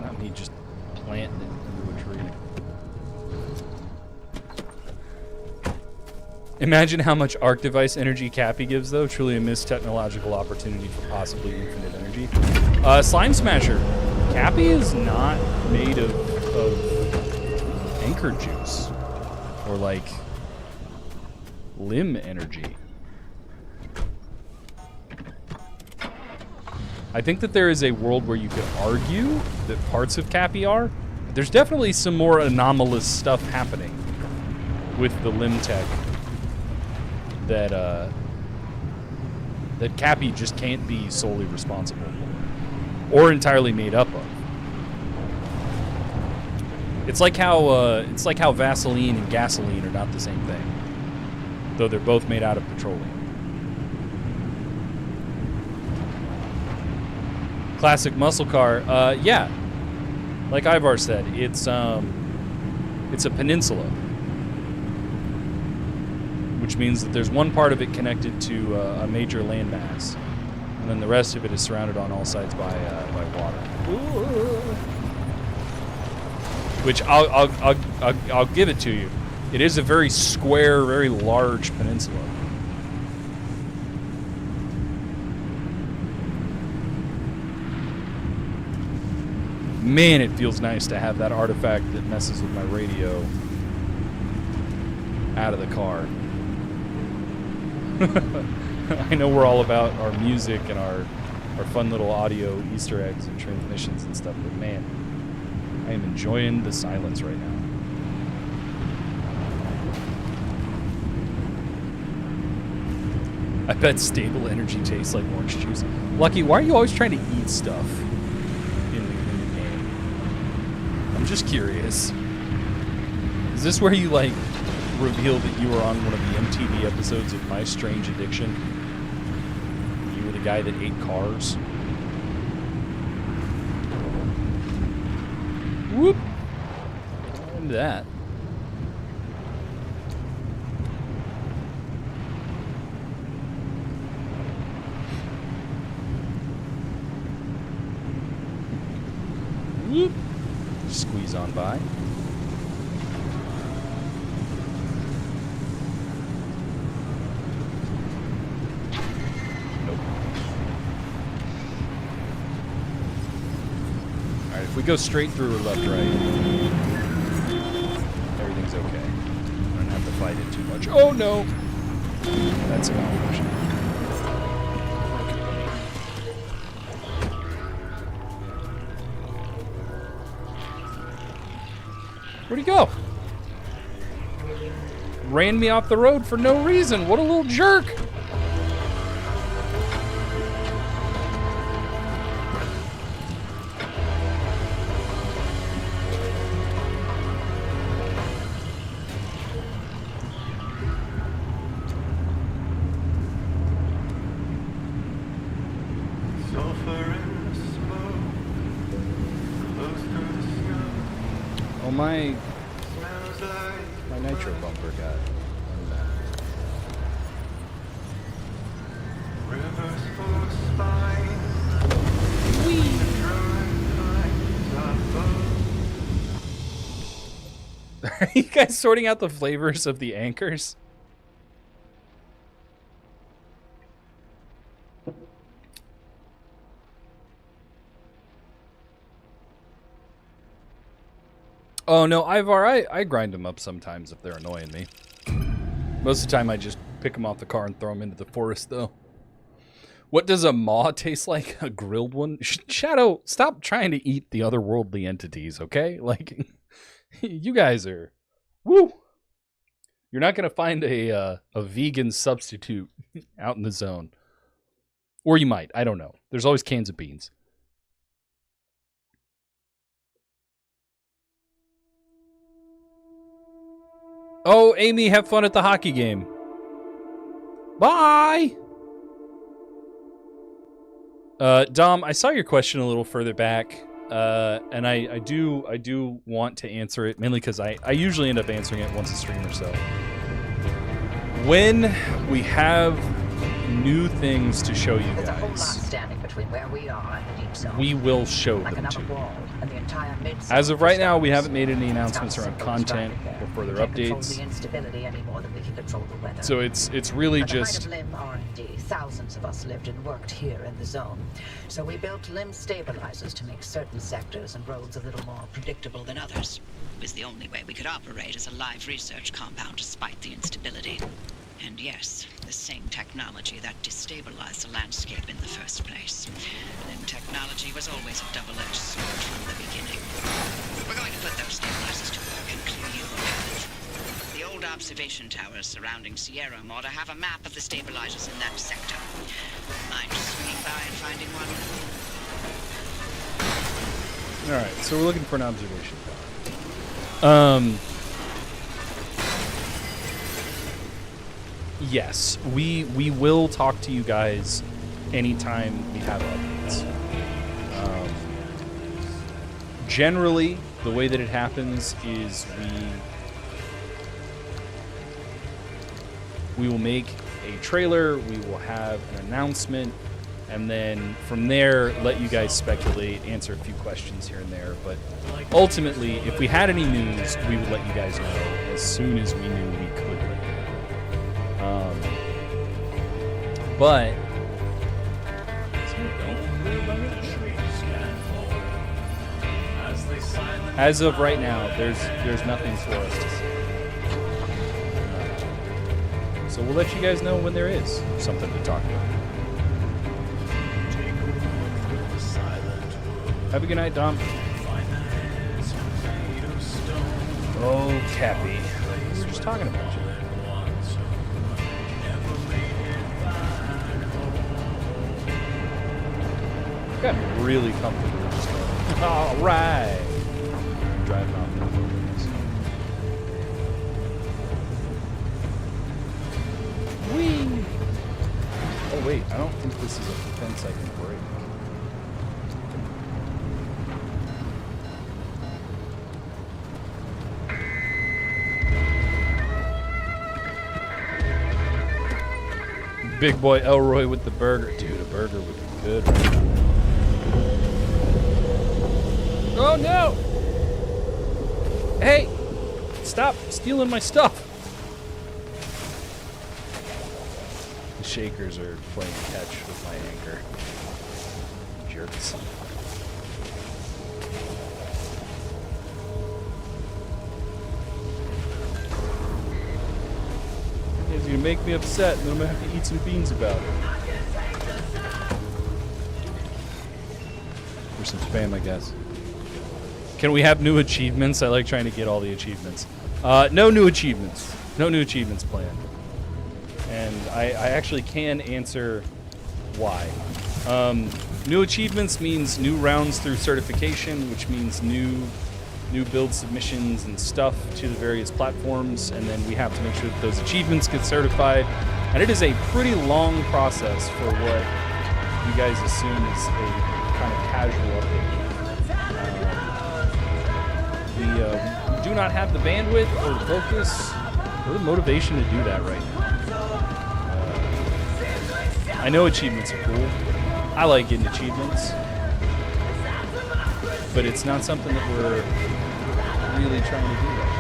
Not me just planting it into a tree. Imagine how much arc device energy Cappy gives, though. Truly a missed technological opportunity for possibly infinite energy. Slime Smasher. Cappy is not made of anchor juice or like limb energy. I think that there is a world where you could argue that parts of Cappy are. There's definitely some more anomalous stuff happening with the limb tech that Cappy just can't be solely responsible for, or entirely made up of. It's like how Vaseline and gasoline are not the same thing, though they're both made out of petroleum. Classic muscle car. Yeah. Like Ivar said, it's a peninsula, which means that there's one part of it connected to a major landmass, and then the rest of it is surrounded on all sides by water. Which I'll give it to you. It is a very square, very large peninsula. Man, it feels nice to have that artifact that messes with my radio out of the car. I know we're all about our music and our fun little audio Easter eggs and transmissions and stuff, but man, I am enjoying the silence right now. I bet stable energy tastes like orange juice. Lucky, why are you always trying to eat stuff in the game? I'm just curious. Is this where you, like, reveal that you were on one of the MTV episodes of My Strange Addiction? You were the guy that ate cars? Whoop! And that. Whoop! Squeeze on by. If we go straight through or left, right, everything's okay. I don't have to fight it too much. Oh no! That's a malfunction. Where'd he go? Ran me off the road for no reason. What a little jerk! My nitro bumper got unbound. Are you guys sorting out the flavors of the anchors? Oh, no, Ivar, I grind them up sometimes if they're annoying me. Most of the time, I just pick them off the car and throw them into the forest, though. What does a maw taste like? A grilled one? Shadow, stop trying to eat the otherworldly entities, okay? Like, you guys are... Woo! You're not going to find a vegan substitute out in the zone. Or you might. I don't know. There's always cans of beans. Oh, Amy, have fun at the hockey game. Bye! Dom, I saw your question a little further back, and I do want to answer it, mainly because I usually end up answering it once a stream or so. When we have new things to show you There's a whole lot guys, standing between where we are and the deep zone. we will show Like them to another you. wall, and the entire mid-zone As of right now, we perspires. haven't made any It's not announcements as around simple as content driving or there. further We can't control updates. the instability any more than we can control the weather. So it's really At the height just... of LIM R&D, thousands of us lived and worked here in the zone. So we built LIM stabilizers to make certain sectors and roads a little more predictable than others. It was the only way we could operate as a live research compound despite the instability. And yes, the same technology that destabilized the landscape in the first place. LIM technology was always a double-edged sword from the beginning. We're going to put those stabilizers to work and clear you of it. The old observation towers surrounding Sierra ought to have a map of the stabilizers in that sector. Mind swinging by and finding one? All right, so we're looking for an observation tower. Yes, we will talk to you guys anytime we have updates. Generally, the way that it happens is we will make a trailer, we will have an announcement, and then from there, let you guys speculate, answer a few questions here and there. But ultimately, if we had any news, we would let you guys know as soon as we knew we could let you know. But as of right now, there's nothing for us to say. So we'll let you guys know when there is something to talk about. Have a good night, Dom. Oh, Cappy. I was just talking about you. I've gotten really comfortable just going, all right. Driving off the wilderness. Whee! Oh, wait. I don't think this is a fence I can break. Big boy Elroy with the burger. Dude, a burger would be good right now. Oh no! Hey! Stop stealing my stuff! The Shakers are playing catch with my anchor. Jerks. He's gonna make me upset, and then I'm gonna have to eat some beans about it. Or some spam, I guess. Can we have new achievements? I like trying to get all the achievements. No new achievements. No new achievements planned. And I actually can answer why. New achievements means new rounds through certification, which means new build submissions and stuff to the various platforms, and then we have to make sure that those achievements get certified. And it is a pretty long process for what you guys assume is a kind of casual update. We do not have the bandwidth or the focus or the motivation to do that right now. I know achievements are cool. I like getting achievements. But it's not something that we're really trying to do right now.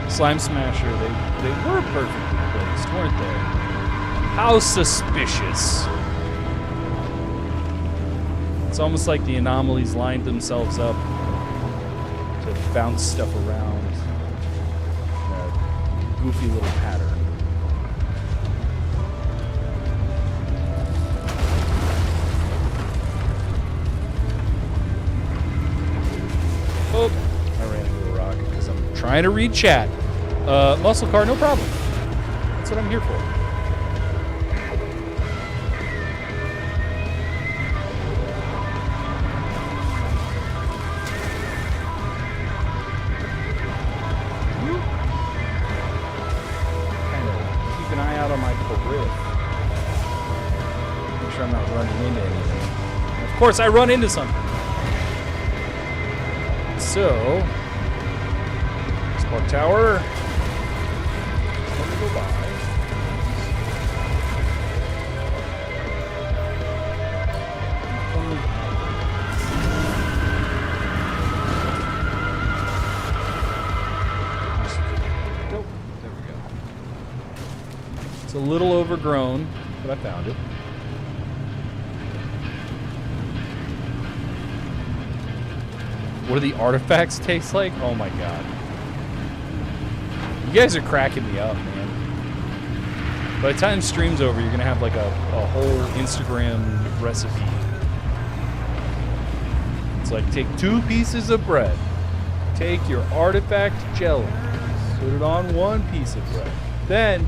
Slime Smasher, they were perfectly placed, weren't they? How suspicious. It's almost like the anomalies lined themselves up to bounce stuff around in a goofy little pattern. Oh, I ran into a rock because I'm trying to read chat. Muscle car, no problem. That's what I'm here for. Kind of keep an eye out on my periphery. Make sure I'm not running into anything. And of course, I run into something. So, Spark Tower. Let me go by. Nope. There we go. It's a little overgrown, but I found it. What do the artifacts taste like? Oh my god. You guys are cracking me up, man. By the time stream's over, you're gonna have like a whole Instagram recipe. It's like, take 2 pieces of bread, take your artifact jelly, put it on 1 piece of bread, then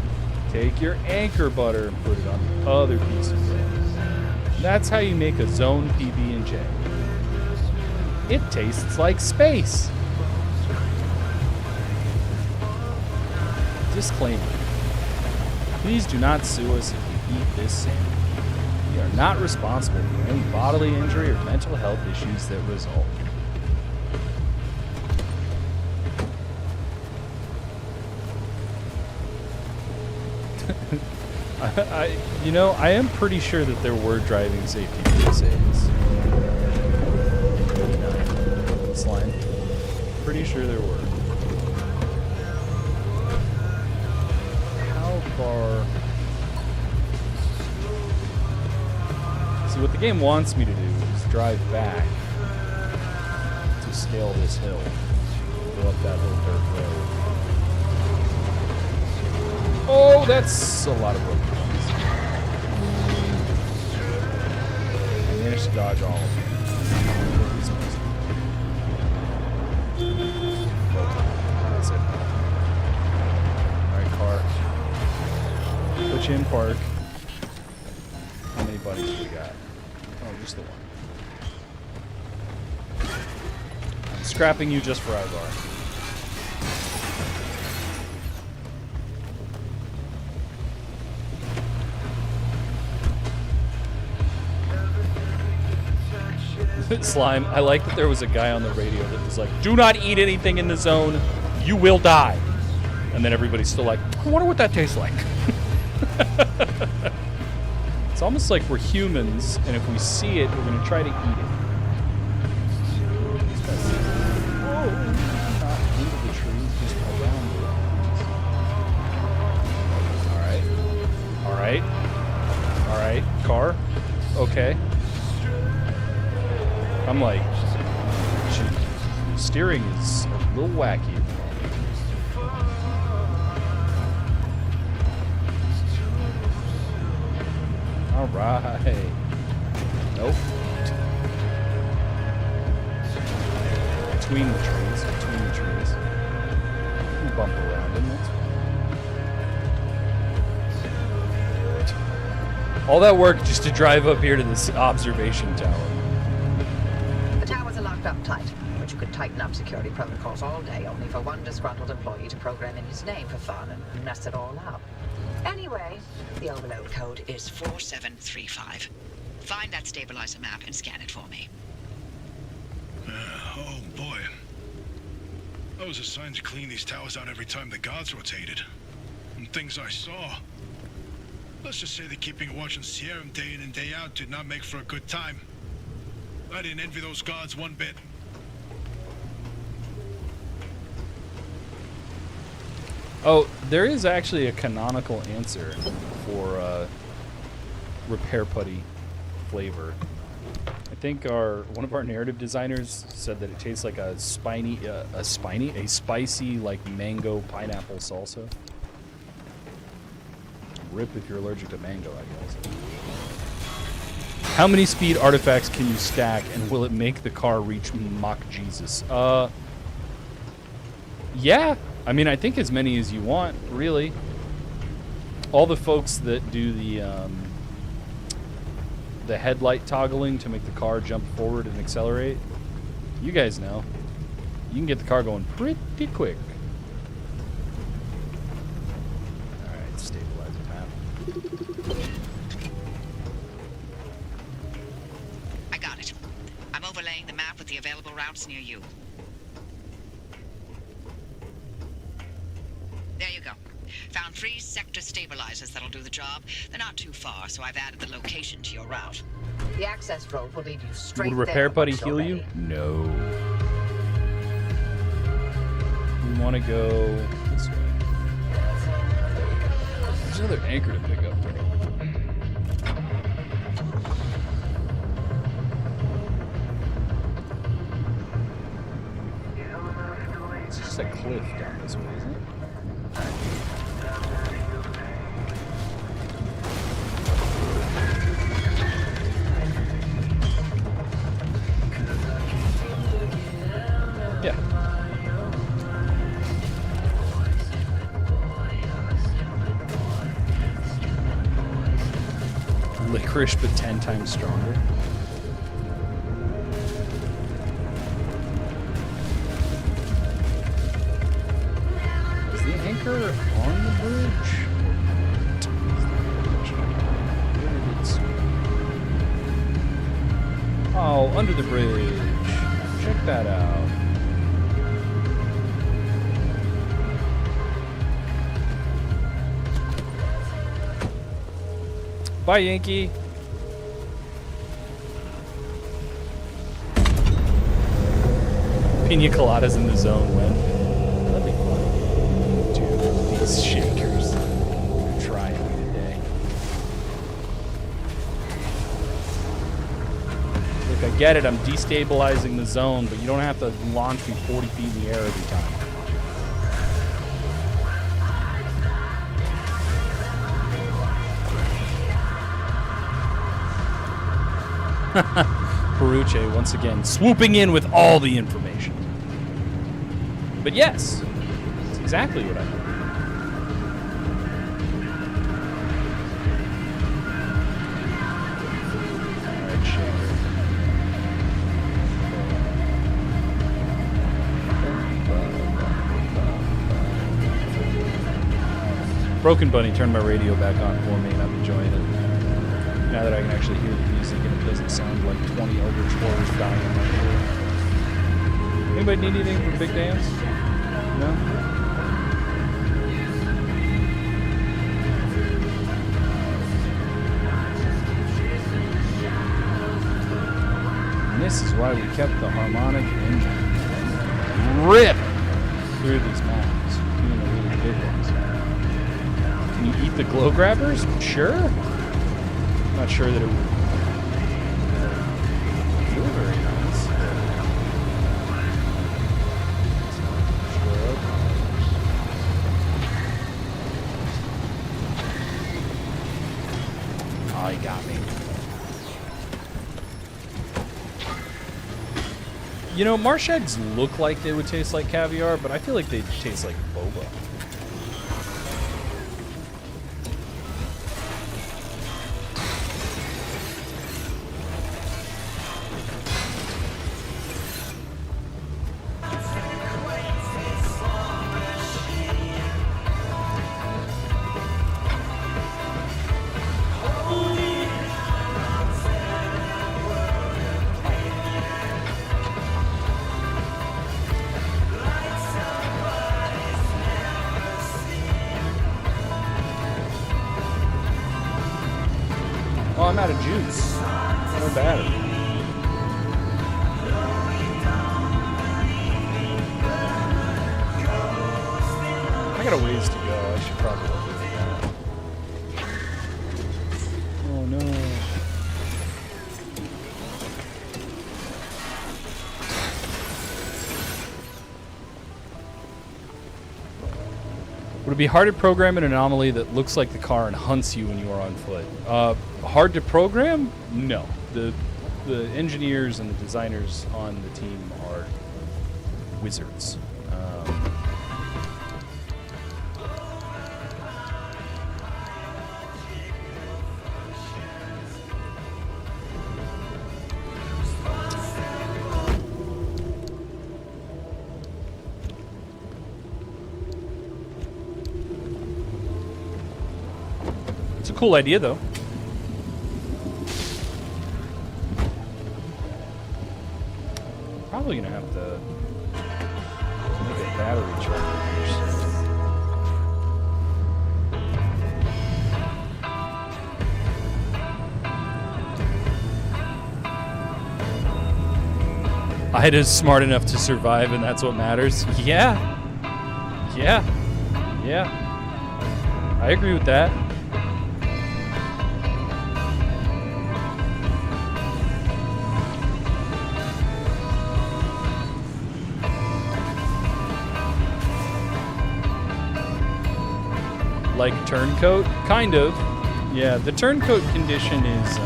take your anchor butter and put it on the other piece of bread. That's how you make a zone PB&J. It tastes like space. Disclaimer. Please do not sue us if you eat this sandwich. We are not responsible for any bodily injury or mental health issues that result. I am pretty sure that there were driving safety PSAs. Slime. Pretty sure there were. How far? See, what the game wants me to do is drive back to scale this hill. Go up that little dirt road. Oh, that's a lot of broken ones. I managed to dodge all of them. That's it. Alright, car. Put you in park. How many buddies do we got? Oh, just the one. I'm scrapping you just for Ivar. Slime, I like that there was a guy on the radio that was like, do not eat anything in the zone, you will die. And then everybody's still like, I wonder what that tastes like. It's almost like we're humans, and if we see it, we're going to try to eat it. Whoa, not into the trees, just around the trees. Alright, car, okay. I'm like, steering is a little wacky. All right. Nope. Between the trees. You can bump around them, that's fine. All that work just to drive up here to this observation tower. Up tight, but you could tighten up security protocols all day only for one disgruntled employee to program in his name for fun and mess it all up. Anyway, the overload code is 4735. Find that stabilizer map and scan it for me. Oh boy. I was assigned to clean these towers out every time the guards rotated. And things I saw. Let's just say that keeping a watch on Sierra day in and day out did not make for a good time. I didn't envy those guards one bit. Oh, there is actually a canonical answer for repair putty flavor. I think one of our narrative designers said that it tastes like a spicy like mango pineapple salsa. Rip if you're allergic to mango, I guess. How many speed artifacts can you stack, and will it make the car reach Mach Jesus? Yeah. I mean, I think as many as you want, really. All the folks that do the headlight toggling to make the car jump forward and accelerate, you guys know. You can get the car going pretty quick. All right, stabilize the map. I got it. I'm overlaying the map with the available routes near you. There you go. Found 3 sector stabilizers that'll do the job. They're not too far, so I've added the location to your route. The access road will lead you straight Would repair there putty once you're heal you? ready. No. We want to go this way. There's another anchor to pick up. It's just a cliff down this way, isn't it? Yeah. Licorice, but 10 times stronger. Is the anchor on the bridge? Oh, under the bridge. Check that out. Bye, Yankee. Pina coladas in the zone when? That'd be fun. Dude, these shakers. They're trying me today. Look, I get it. I'm destabilizing the zone, but you don't have to launch me 40 feet in the air every time. Peruche, once again, swooping in with all the information. But yes, it's exactly what I thought. Alright, Shaker. Broken Bunny turned my radio back on for me, and I'm enjoying it. Now that I can actually hear the music and it doesn't sound like 20 Eldritch Horrors dying in my ear. Anybody need anything for Big Dance? No? And this is why we kept the harmonic engine. Rip through these maps, even the really big ones. Can you eat the glow grabbers? Sure. Not sure that it would feel very nice. Oh, he got me. You know, marsh eggs look like they would taste like caviar, but I feel like they taste like boba. Oh, I'm out of juice. No battery. I got a ways to go. I should probably do that. Oh no. Would it be hard to program an anomaly that looks like the car and hunts you when you are on foot? Hard to program? No. The engineers and the designers on the team are wizards. It's a cool idea, though. Probably gonna have to make a battery charger first. Ida's smart enough to survive, and that's what matters. Yeah. I agree with that. Like turncoat? Kind of. Yeah, the turncoat condition is...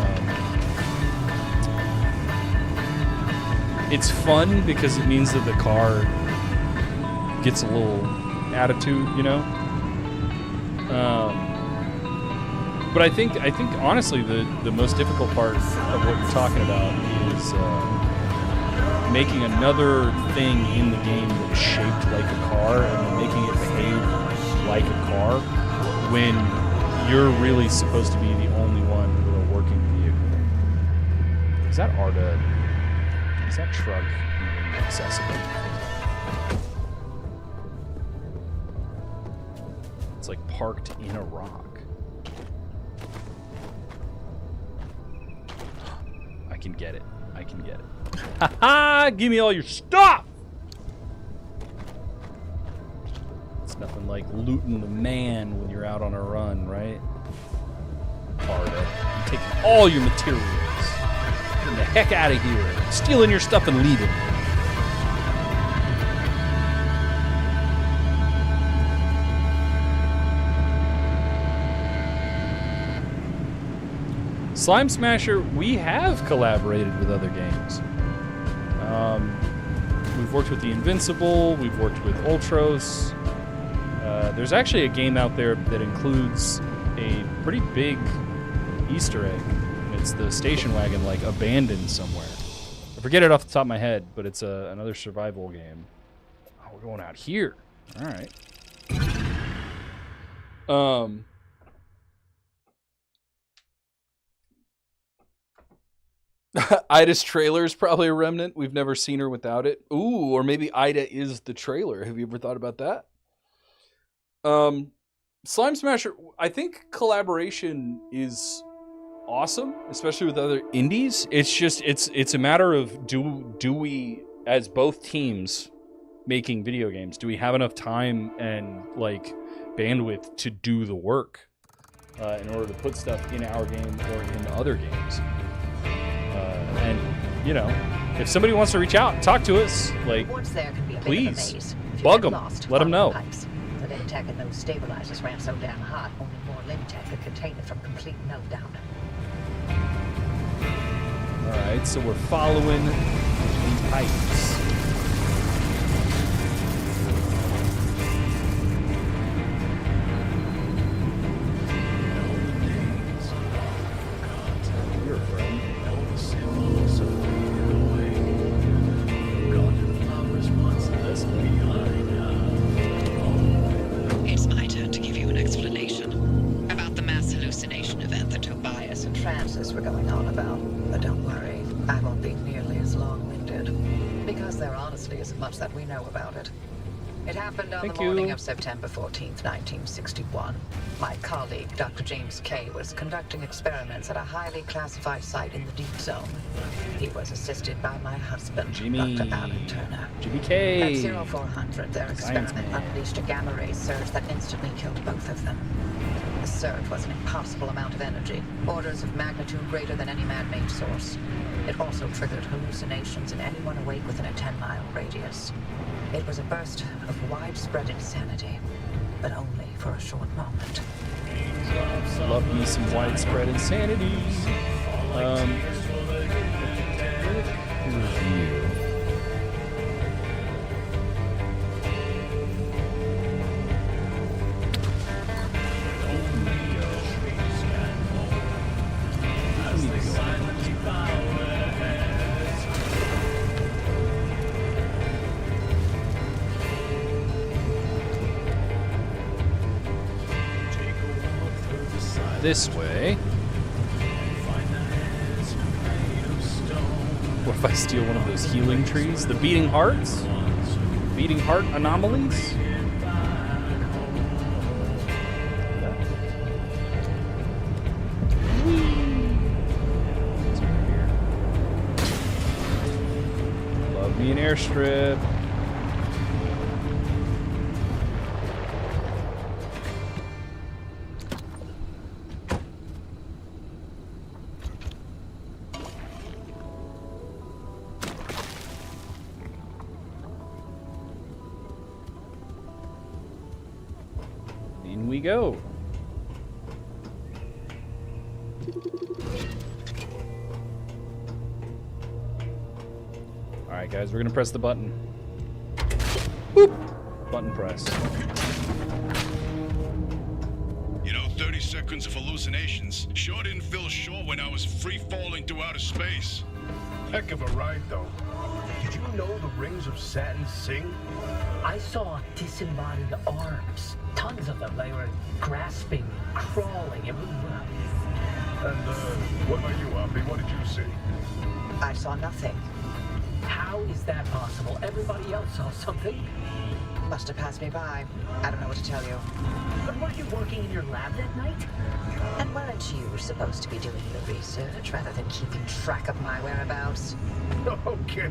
it's fun because it means that the car gets a little attitude, you know? But I think honestly the most difficult part of what you're talking about is making another thing in the game that is shaped like a car and then making it behave like a car when you're really supposed to be the only one with a working vehicle. Is that Arda? Is that truck even accessible? It's like parked in a rock. I can get it. I can get it. Ha ha! Give me all your stuff! It's nothing like looting the man when you're out on a run, right? Arda, I'm taking all your materials. Getting the heck out of here. Stealing your stuff and leaving. Slime Smasher, we have collaborated with other games. We've worked with the Invincible, we've worked with Ultros. There's actually a game out there that includes a pretty big Easter egg. It's the station wagon, like, abandoned somewhere. I forget it off the top of my head, but it's another survival game. Oh, we're going out here. All right. Ida's trailer is probably a remnant. We've never seen her without it. Ooh, or maybe Ida is the trailer. Have you ever thought about that? Slime Smasher, I think collaboration is awesome, especially with other indies. It's just it's a matter of do we, as both teams making video games, do we have enough time and like bandwidth to do the work in order to put stuff in our game or in other games? And you know, if somebody wants to reach out and talk to us, like, please bug them, let them know. The Limtech and those stabilizers ran so damn hot, only more Limtech could contain it from complete meltdown. Alright, so we're following the pipes. You're a friend. It's my turn to give you an explanation about the mass hallucination event that Tobias and Francis were going on about. But don't worry, I won't be nearly as long-winded. Because there honestly isn't much that we know about it. It happened on the morning of September 14th, 1961. My colleague, Dr. James Kay, was conducting experiments at a highly classified site in the Deep Zone. He was assisted by my husband, Dr. Alan Turner. Jimmy K. At 0400, their experiment unleashed a gamma-ray surge that instantly killed both of them. The surge was an impossible amount of energy, orders of magnitude greater than any man-made source. It also triggered hallucinations in anyone awake within a 10-mile radius. It was a burst of widespread insanity, but only for a short moment. Love me some widespread insanity. Review. This way. What if I steal one of those healing trees? The beating hearts? Beating heart anomalies? Love me an airstrip. Go. All right, guys, we're gonna press the button. Boop. Button press. You know, 30 seconds of hallucinations sure didn't feel short when I was free falling through outer space. Heck of a ride, though. Did you know the rings of Satin sing? I saw disembodied arms. Tons of them. They were grasping, crawling. It was, And, what about you, Oppie? What did you see? I saw nothing. how is that possible? Everybody else saw something. Must have passed me by. I don't know what to tell you. But weren't you working in your lab that night? And weren't you supposed to be doing the research rather than keeping track of my whereabouts? Okay.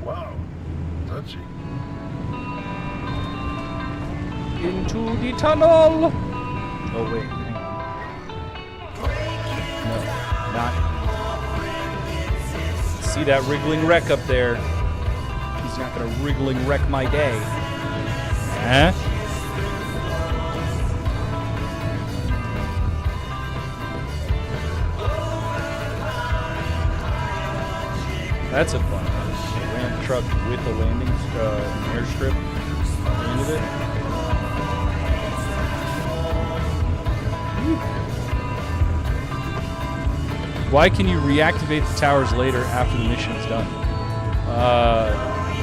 Wow. Touchy. Into the tunnel. Oh wait, hang on. No, not. See that wriggling wreck up there? He's not gonna wriggling wreck my day. Huh? That's a fun one. A ramp truck with a landing airstrip at the end of it. Why can you reactivate the towers later after the mission is done?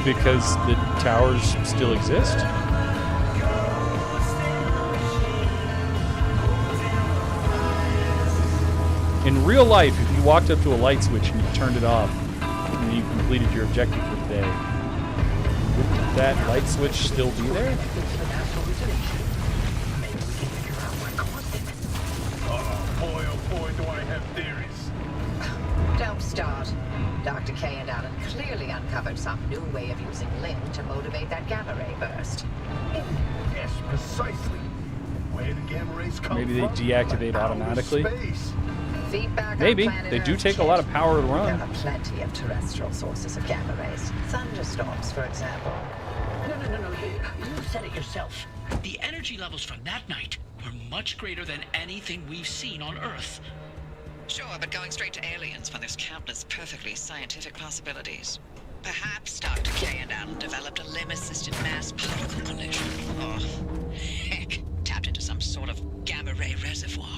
Because the towers still exist. In real life, if you walked up to a light switch and you turned it off, and you completed your objective for the day, wouldn't that light switch still be there? Boy, oh boy, do I have theories. Don't start. Dr. K and Alan clearly uncovered some new way of using Lin to motivate that gamma ray burst. Yes, precisely. Where the gamma rays come Maybe they from? deactivate Outer automatically. space. Feedback Maybe. on planet They do Earth take a lot of power to There run. are plenty of terrestrial sources of gamma rays. Thunderstorms, for example. No. You said it yourself. The energy levels from that night were much greater than anything we've seen on Earth. Sure, but going straight to aliens when there's countless perfectly scientific possibilities. Perhaps Dr. K and Alan developed a limb-assisted mass particle collision. Or, heck, tapped into some sort of gamma ray reservoir.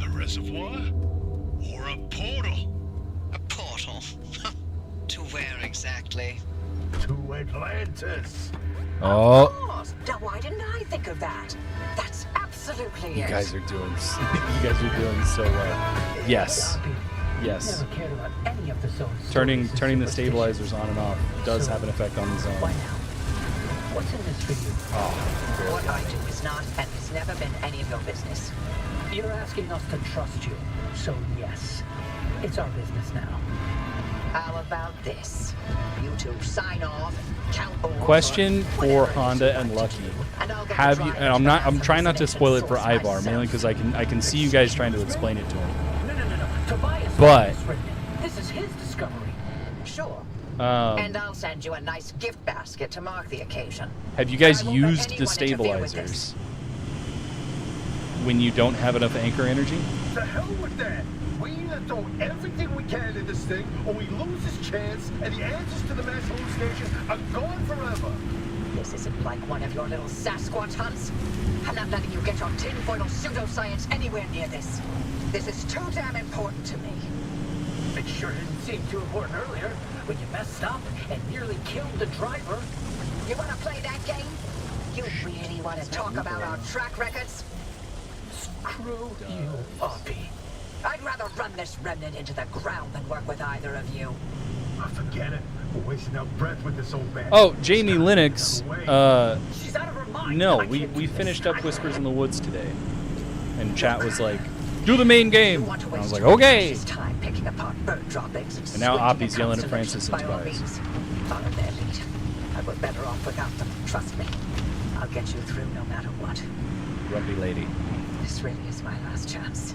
A reservoir? Or a portal? A portal. To where exactly? To Atlantis. Oh, Of course. Now, why didn't I think of that? That's absolutely you it. guys are doing. You guys are doing so well. Yes, yes. Never cared about any of the zone's Turning stories and the stabilizers on and off does So, have an effect on the zone. Why now? What's in this for you? Oh, barely What got I it. do is not, and has never been any of your business. You're asking us to trust you. So yes, it's our business now. How about this? You two sign off, count boards, Question or for whatever it is Honda you'd and like to Lucky. do, and I'll get the Have you? driver And I'm to not. the I'm trying not to destination spoil it for source Ivar, mainly because I can see you guys trying to explain it to him. No. Tobias But- has written it. This is his discovery. Sure. Um, And I'll send you a nice gift basket to mark the occasion. have you guys I won't let used the anyone interfere with stabilizers when you don't have enough anchor energy? The hell with that. We either throw everything we can into this thing, or we lose this chance, and the answers to the mass hallucination are gone forever. This isn't like one of your little Sasquatch hunts. I'm not letting you get your tinfoil pseudoscience anywhere near this. This is too damn important to me. It sure didn't seem too important earlier when you messed up and nearly killed the driver. You want to play that game? You really want to talk about our track records? Screw you, Oppie. I'd rather run this remnant into the ground than work with either of you. I forget it. We're wasting our breath with this old man. Oh, Jamie Linux. She's out of her mind. No, I we can't do this. finished up Whispers in the Woods today, and chat was like, "Do the main You game." want to And I was waste like, your "Okay." precious time picking apart bird droppings and now squinting Oppie's yelling at constellations. Francis and By all Tobias. means, follow their lead. I we're better off without them. Trust me. I'll get you through no matter what. Grumpy lady. This really is my last chance.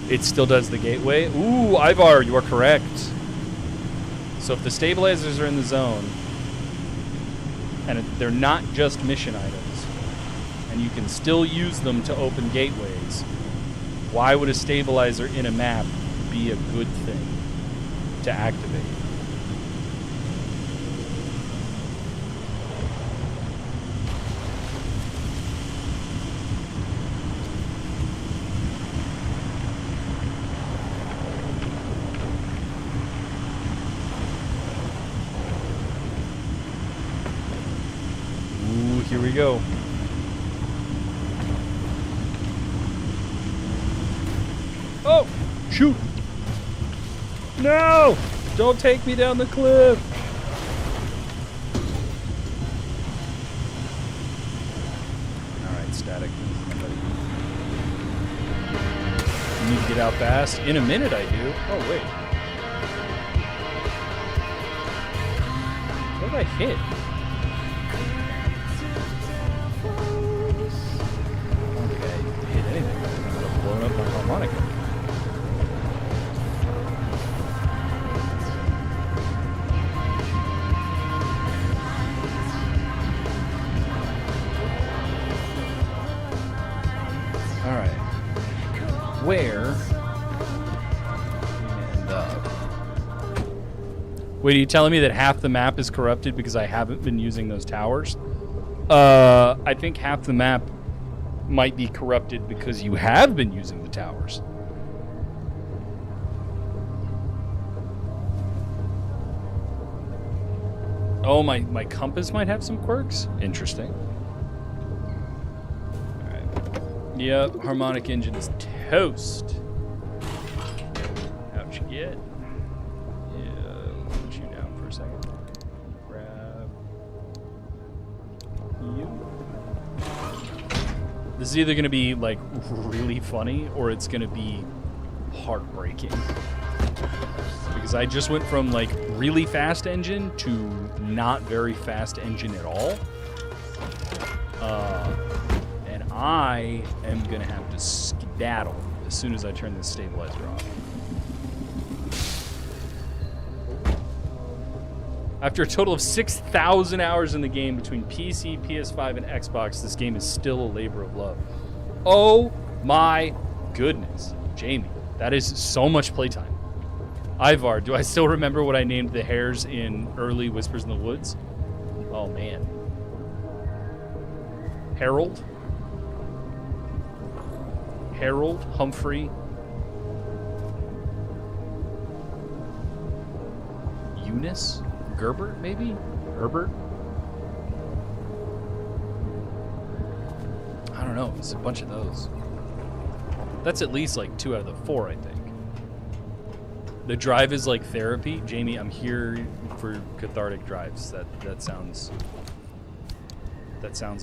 It still does the gateway. Ooh, Ivar, you are correct. So if the stabilizers are in the zone, and they're not just mission items, and you can still use them to open gateways, why would a stabilizer in a map be a good thing to activate? we go. Oh, shoot. No! Don't take me down the cliff. All right, static. You need to get out fast. In a minute, I do. Oh, wait. What did I hit? I don't think I hit anything. I would have blown up my harmonica. All right. Where we end up? Wait, are you telling me that half the map is corrupted because I haven't been using those towers? I think half the map might be corrupted because you have been using the towers. Oh, my compass might have some quirks? Interesting. Alright. Yep, harmonic engine is toast. How'd you get? Yeah, put you down for a second. Grab you. This is either going to be, like, really funny or it's going to be heartbreaking. Because I just went from, like, really fast engine to not very fast engine at all. And I am going to have to skedaddle as soon as I turn this stabilizer off. After a total of 6,000 hours in the game between PC, PS5, and Xbox, this game is still a labor of love. Oh my goodness, Jamie, that is so much playtime. Ivar, do I still remember what I named the hares in early Whispers in the Woods? Oh man. Harold, Humphrey, Eunice, Gerbert, maybe? Herbert? I don't know. It's a bunch of those. That's at least like 2 out of the 4, I think. The drive is like therapy. Jamie, I'm here for cathartic drives. That sounds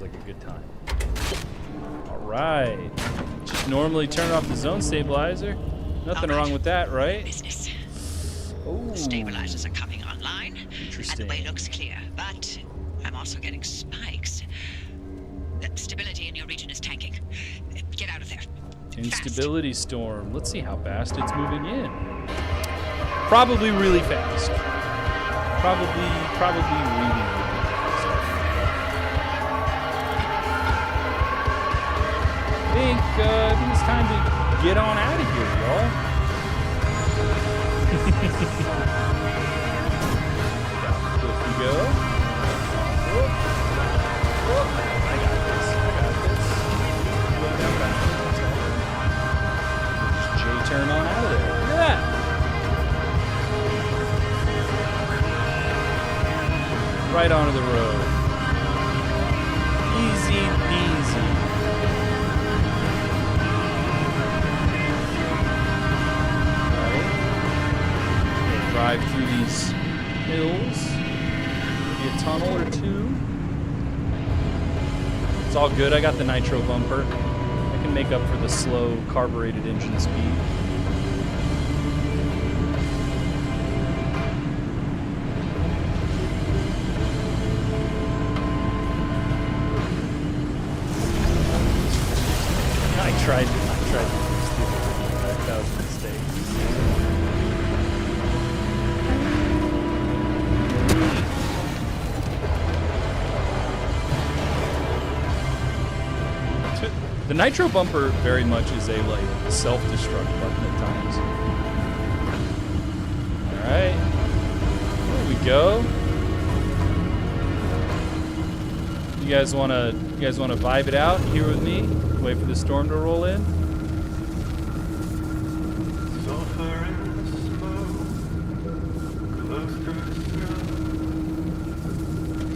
like a good time. All right. Just normally turn off the zone stabilizer. Nothing wrong with that, right? Business. Oh. The stabilizers are coming online. Interesting. And the way looks clear, but I'm also getting spikes. The stability in your region is tanking. Get out of there. Instability storm. Let's see how fast it's moving in. Probably really fast. Probably really fast. I think it's time to get on out of here, y'all. Down the cliff we go. Whoop. Whoop. I got this. Slow down back. Just J-turn on out of there. Look at that. Right onto the road. Easy peasy. Drive through these hills, maybe a tunnel or two. It's all good. I got the nitro bumper. I can make up for the slow carbureted engine speed. I tried to be stupid. That was a mistake. The nitro bumper very much is a like self-destruct button at times. All right, there we go. You guys wanna vibe it out here with me? Wait for the storm to roll in. Sulfur in the smoke, close to the sun.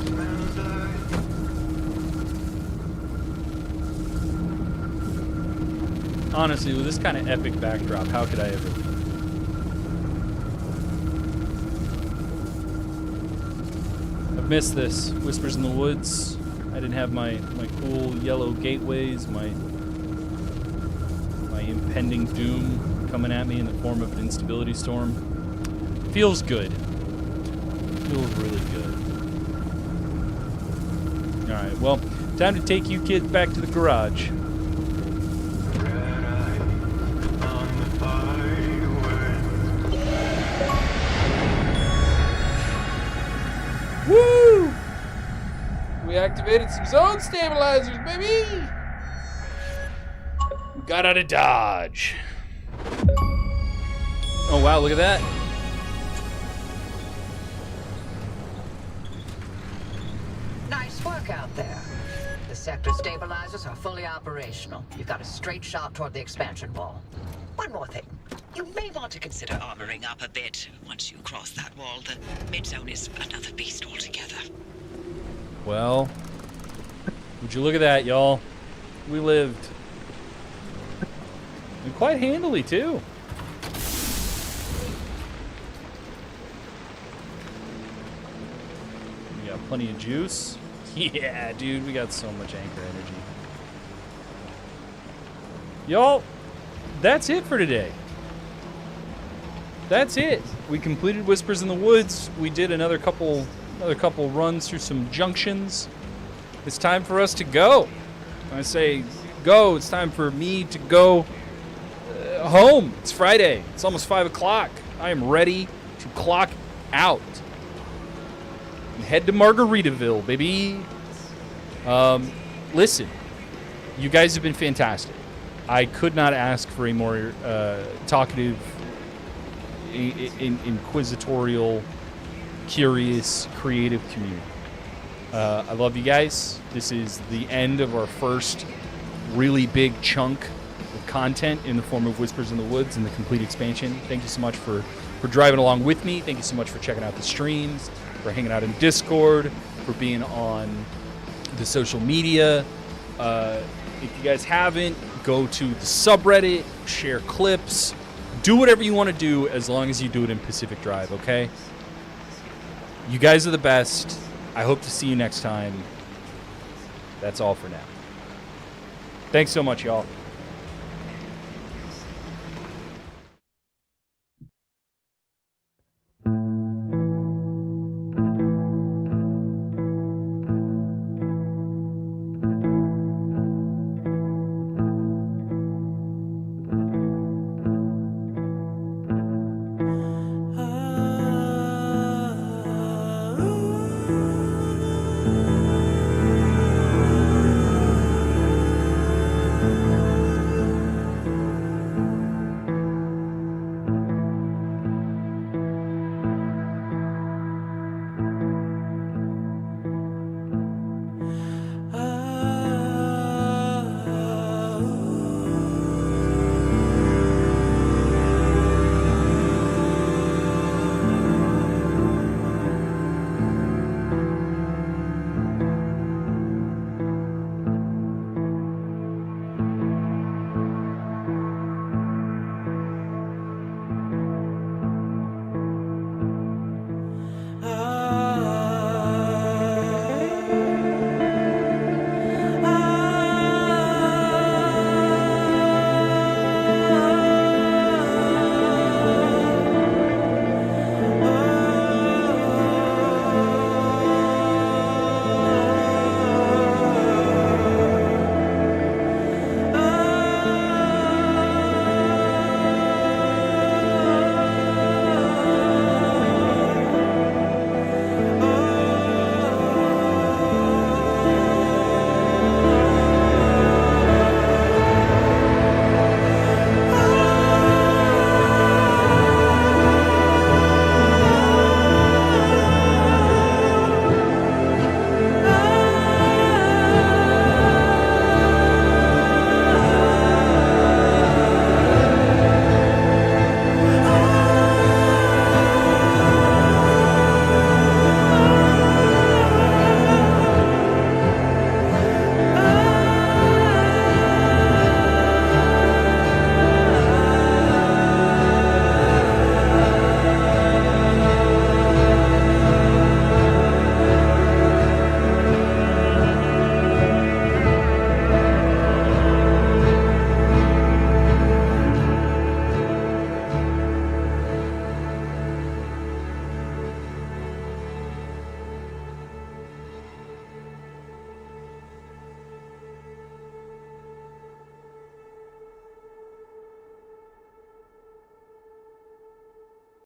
Smells like Honestly, with this kind of epic backdrop, how could I ever leave? I've missed this. Whispers in the Woods. I didn't have my cool yellow gateways, my impending doom coming at me in the form of an instability storm. Feels good. Feels really good. Alright, well, time to take you kids back to the garage. Woo! We activated some zone stabilizers, baby! We got out of Dodge. Oh, wow, look at that. Nice work out there. The sector stabilizers are fully operational. You've got a straight shot toward the expansion wall. One more thing. You may want to consider armoring up a bit. Once you cross that wall, the mid-zone is another beast altogether. Well, would you look at that, y'all? We lived. And quite handily, too. We got plenty of juice. Yeah, dude, we got so much anchor energy. Y'all, that's it for today. That's it. We completed Whispers in the Woods. We did another couple runs through some junctions. It's time for us to go. When I say go, it's time for me to go home. It's Friday. It's almost 5 o'clock. I am ready to clock out and head to Margaritaville, baby. Listen, you guys have been fantastic. I could not ask for a more talkative, inquisitorial, curious, creative community. I love you guys. This is the end of our first really big chunk of content in the form of Whispers in the Woods and the complete expansion. Thank you so much for driving along with me. Thank you so much for checking out the streams, for hanging out in Discord, for being on the social media. If you guys haven't, go to the subreddit, share clips, do whatever you want to do as long as you do it in Pacific Drive, okay? You guys are the best. I hope to see you next time. That's all for now. Thanks so much, y'all.